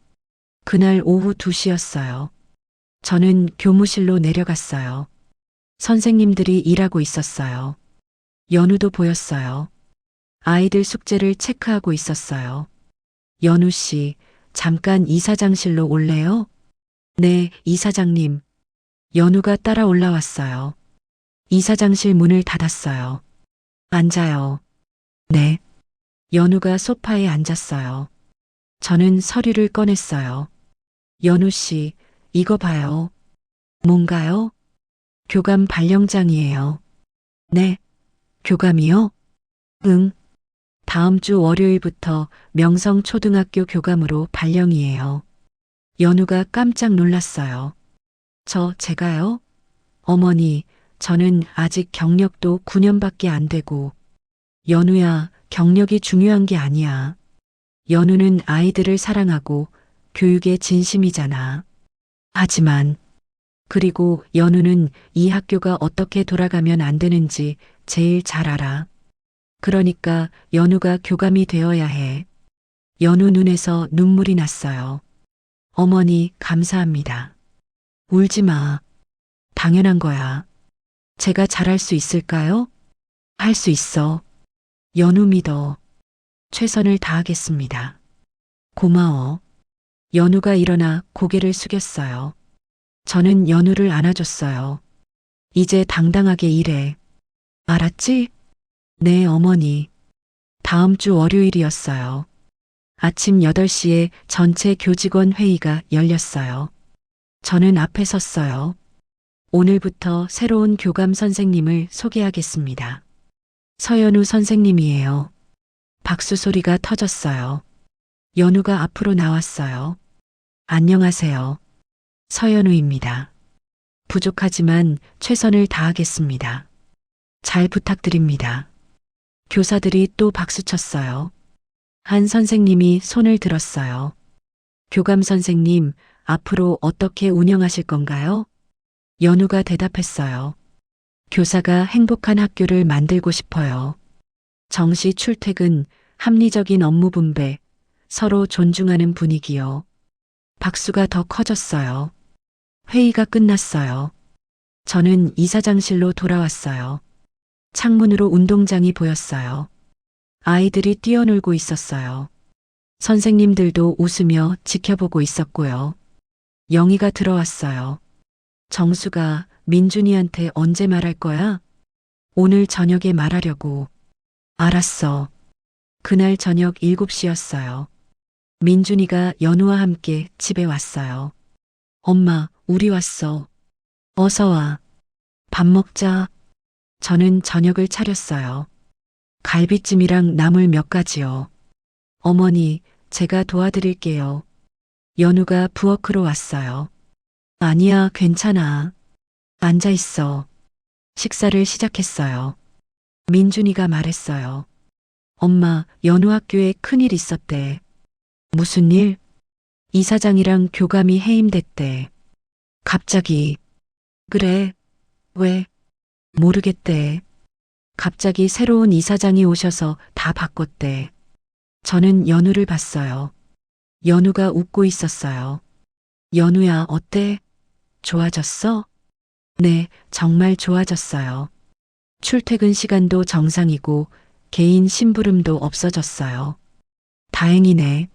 그날 오후 2시였어요. 저는 교무실로 내려갔어요. 선생님들이 일하고 있었어요. 연우도 보였어요. 아이들 숙제를 체크하고 있었어요. 연우 씨, 잠깐 이사장실로 올래요? 네, 이사장님. 연우가 따라 올라왔어요. 이사장실 문을 닫았어요. 앉아요. 네. 연우가 소파에 앉았어요. 저는 서류를 꺼냈어요. 연우 씨, 이거 봐요. 뭔가요? 교감 발령장이에요. 네. 교감이요? 응. 다음 주 월요일부터 명성초등학교 교감으로 발령이에요. 연우가 깜짝 놀랐어요. 제가요? 어머니, 저는 아직 경력도 9년밖에 안 되고. 연우야, 경력이 중요한 게 아니야. 연우는 아이들을 사랑하고 교육에 진심이잖아. 하지만, 그리고 연우는 이 학교가 어떻게 돌아가면 안 되는지 제일 잘 알아. 그러니까 연우가 교감이 되어야 해. 연우 눈에서 눈물이 났어요. 어머니, 감사합니다. 울지 마. 당연한 거야. 제가 잘할 수 있을까요? 할 수 있어. 연우 믿어. 최선을 다하겠습니다. 고마워. 연우가 일어나 고개를 숙였어요. 저는 연우를 안아줬어요. 이제 당당하게 일해. 알았지? 네, 어머니. 다음 주 월요일이었어요. 아침 8시에 전체 교직원 회의가 열렸어요. 저는 앞에 섰어요. 오늘부터 새로운 교감 선생님을 소개하겠습니다. 서연우 선생님이에요. 박수 소리가 터졌어요. 연우가 앞으로 나왔어요. 안녕하세요. 서연우입니다. 부족하지만 최선을 다하겠습니다. 잘 부탁드립니다. 교사들이 또 박수쳤어요. 한 선생님이 손을 들었어요. 교감 선생님, 앞으로 어떻게 운영하실 건가요? 연우가 대답했어요. 교사가 행복한 학교를 만들고 싶어요. 정시 출퇴근, 합리적인 업무 분배, 서로 존중하는 분위기요. 박수가 더 커졌어요. 회의가 끝났어요. 저는 이사장실로 돌아왔어요. 창문으로 운동장이 보였어요. 아이들이 뛰어놀고 있었어요. 선생님들도 웃으며 지켜보고 있었고요. 영희가 들어왔어요. 정수가 민준이한테 언제 말할 거야? 오늘 저녁에 말하려고. 알았어. 그날 저녁 7시였어요. 민준이가 연우와 함께 집에 왔어요. 엄마, 우리 왔어. 어서 와. 밥 먹자. 저는 저녁을 차렸어요. 갈비찜이랑 나물 몇 가지요. 어머니, 제가 도와드릴게요. 연우가 부엌으로 왔어요. 아니야, 괜찮아. 앉아 있어. 식사를 시작했어요. 민준이가 말했어요. 엄마, 연우 학교에 큰일 있었대. 무슨 일? 이사장이랑 교감이 해임됐대. 갑자기. 그래. 왜? 모르겠대. 갑자기 새로운 이사장이 오셔서 다 바꿨대. 저는 연우를 봤어요. 연우가 웃고 있었어요. 연우야, 어때? 좋아졌어? 네, 정말 좋아졌어요. 출퇴근 시간도 정상이고 개인 심부름도 없어졌어요. 다행이네.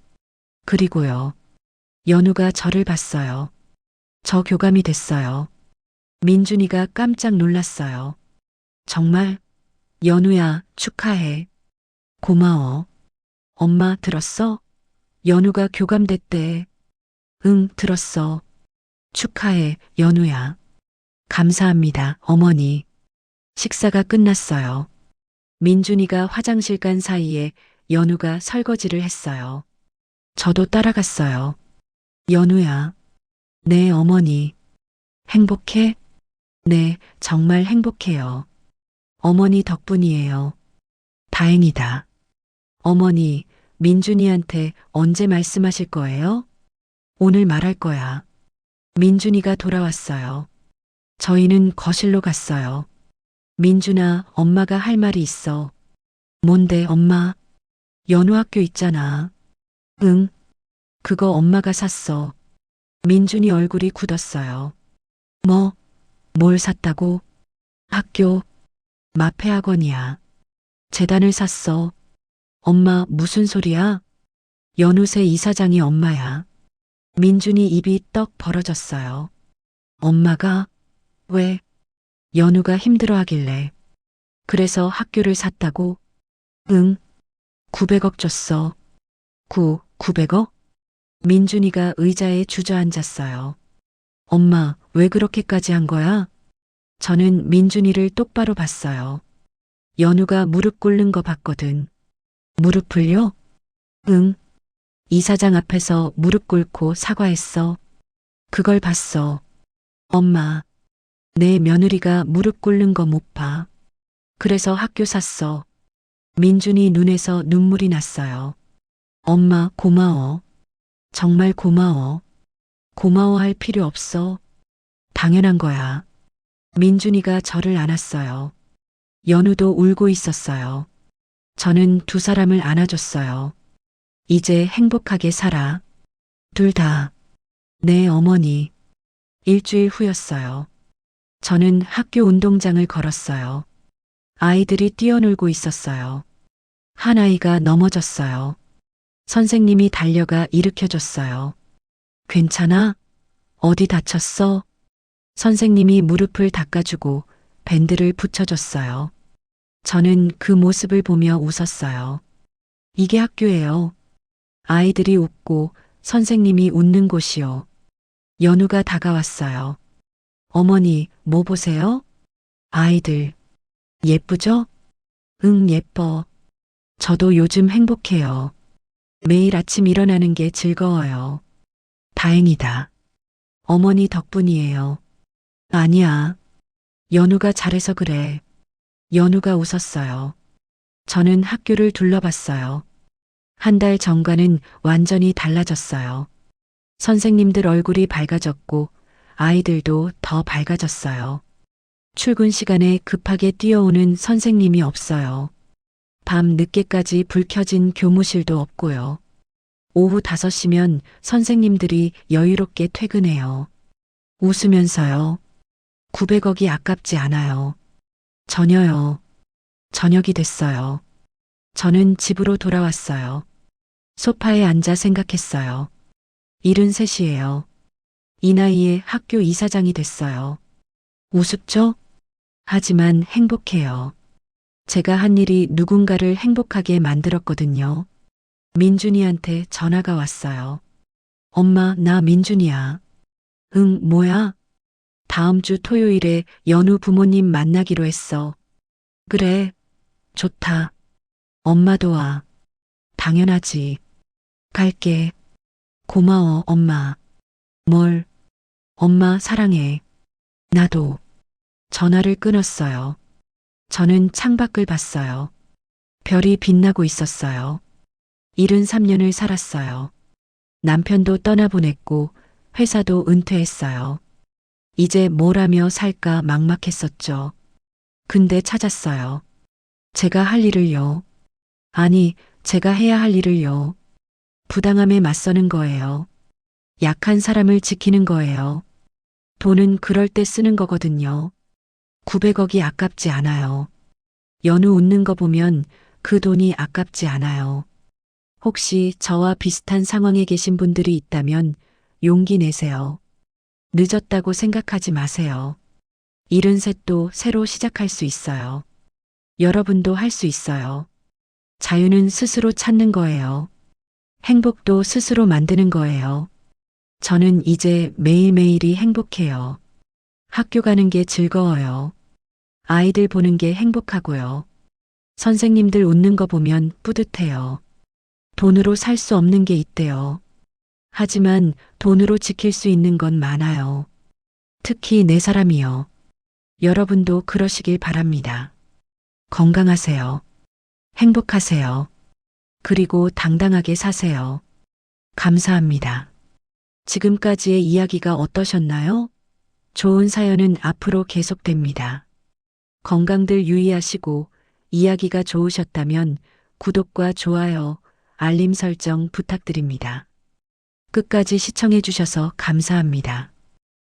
그리고요. 연우가 저를 봤어요. 저 교감이 됐어요. 민준이가 깜짝 놀랐어요. 정말? 연우야, 축하해. 고마워. 엄마 들었어? 연우가 교감됐대. 응, 들었어. 축하해, 연우야. 감사합니다, 어머니. 식사가 끝났어요. 민준이가 화장실 간 사이에 연우가 설거지를 했어요. 저도 따라갔어요. 연우야. 네, 어머니. 행복해? 네, 정말 행복해요. 어머니 덕분이에요. 다행이다. 어머니, 민준이한테 언제 말씀하실 거예요? 오늘 말할 거야. 민준이가 돌아왔어요. 저희는 거실로 갔어요. 민준아, 엄마가 할 말이 있어. 뭔데, 엄마? 연우 학교 있잖아. 응. 그거 엄마가 샀어. 민준이 얼굴이 굳었어요. 뭐? 뭘 샀다고? 학교. 마페학원이야. 재단을 샀어. 엄마, 무슨 소리야? 연우새 이사장이 엄마야. 민준이 입이 떡 벌어졌어요. 엄마가? 왜? 연우가 힘들어하길래. 그래서 학교를 샀다고? 응. 900억 줬어. 900억? 민준이가 의자에 주저앉았어요. 엄마, 왜 그렇게까지 한 거야? 저는 민준이를 똑바로 봤어요. 연우가 무릎 꿇는 거 봤거든. 무릎을요? 응. 이사장 앞에서 무릎 꿇고 사과했어. 그걸 봤어. 엄마, 내 며느리가 무릎 꿇는 거 못 봐. 그래서 학교 샀어. 민준이 눈에서 눈물이 났어요. 엄마, 고마워. 정말 고마워. 고마워할 필요 없어. 당연한 거야. 민준이가 저를 안았어요. 연우도 울고 있었어요. 저는 두 사람을 안아줬어요. 이제 행복하게 살아. 둘 다. 네, 어머니. 일주일 후였어요. 저는 학교 운동장을 걸었어요. 아이들이 뛰어놀고 있었어요. 한 아이가 넘어졌어요. 선생님이 달려가 일으켜줬어요. 괜찮아? 어디 다쳤어? 선생님이 무릎을 닦아주고 밴드를 붙여줬어요. 저는 그 모습을 보며 웃었어요. 이게 학교예요. 아이들이 웃고 선생님이 웃는 곳이요. 연우가 다가왔어요. 어머니, 뭐 보세요? 아이들. 예쁘죠? 응, 예뻐. 저도 요즘 행복해요. 매일 아침 일어나는 게 즐거워요. 다행이다. 어머니 덕분이에요. 아니야. 연우가 잘해서 그래. 연우가 웃었어요. 저는 학교를 둘러봤어요. 한 달 전과는 완전히 달라졌어요. 선생님들 얼굴이 밝아졌고 아이들도 더 밝아졌어요. 출근 시간에 급하게 뛰어오는 선생님이 없어요. 밤 늦게까지 불 켜진 교무실도 없고요. 오후 5시면 선생님들이 여유롭게 퇴근해요. 웃으면서요. 900억이 아깝지 않아요. 전혀요. 저녁이 됐어요. 저는 집으로 돌아왔어요. 소파에 앉아 생각했어요. 73이에요. 이 나이에 학교 이사장이 됐어요. 우습죠? 하지만 행복해요. 제가 한 일이 누군가를 행복하게 만들었거든요. 민준이한테 전화가 왔어요. 엄마, 나 민준이야. 응, 뭐야? 다음 주 토요일에 연우 부모님 만나기로 했어. 그래, 좋다. 엄마도 와. 당연하지. 갈게. 고마워, 엄마. 뭘? 엄마 사랑해. 나도. 전화를 끊었어요. 저는 창밖을 봤어요. 별이 빛나고 있었어요. 73년을 살았어요. 남편도 떠나보냈고 회사도 은퇴했어요. 이제 뭘 하며 살까 막막했었죠. 근데 찾았어요. 제가 할 일을요. 아니, 제가 해야 할 일을요. 부당함에 맞서는 거예요. 약한 사람을 지키는 거예요. 돈은 그럴 때 쓰는 거거든요. 900억이 아깝지 않아요. 연우 웃는 거 보면 그 돈이 아깝지 않아요. 혹시 저와 비슷한 상황에 계신 분들이 있다면 용기 내세요. 늦었다고 생각하지 마세요. 73도 새로 시작할 수 있어요. 여러분도 할 수 있어요. 자유는 스스로 찾는 거예요. 행복도 스스로 만드는 거예요. 저는 이제 매일매일이 행복해요. 학교 가는 게 즐거워요. 아이들 보는 게 행복하고요. 선생님들 웃는 거 보면 뿌듯해요. 돈으로 살 수 없는 게 있대요. 하지만 돈으로 지킬 수 있는 건 많아요. 특히 내 사람이요. 여러분도 그러시길 바랍니다. 건강하세요. 행복하세요. 그리고 당당하게 사세요. 감사합니다. 지금까지의 이야기가 어떠셨나요? 좋은 사연은 앞으로 계속됩니다. 건강들 유의하시고 이야기가 좋으셨다면 구독과 좋아요, 알림 설정 부탁드립니다. 끝까지 시청해 주셔서 감사합니다.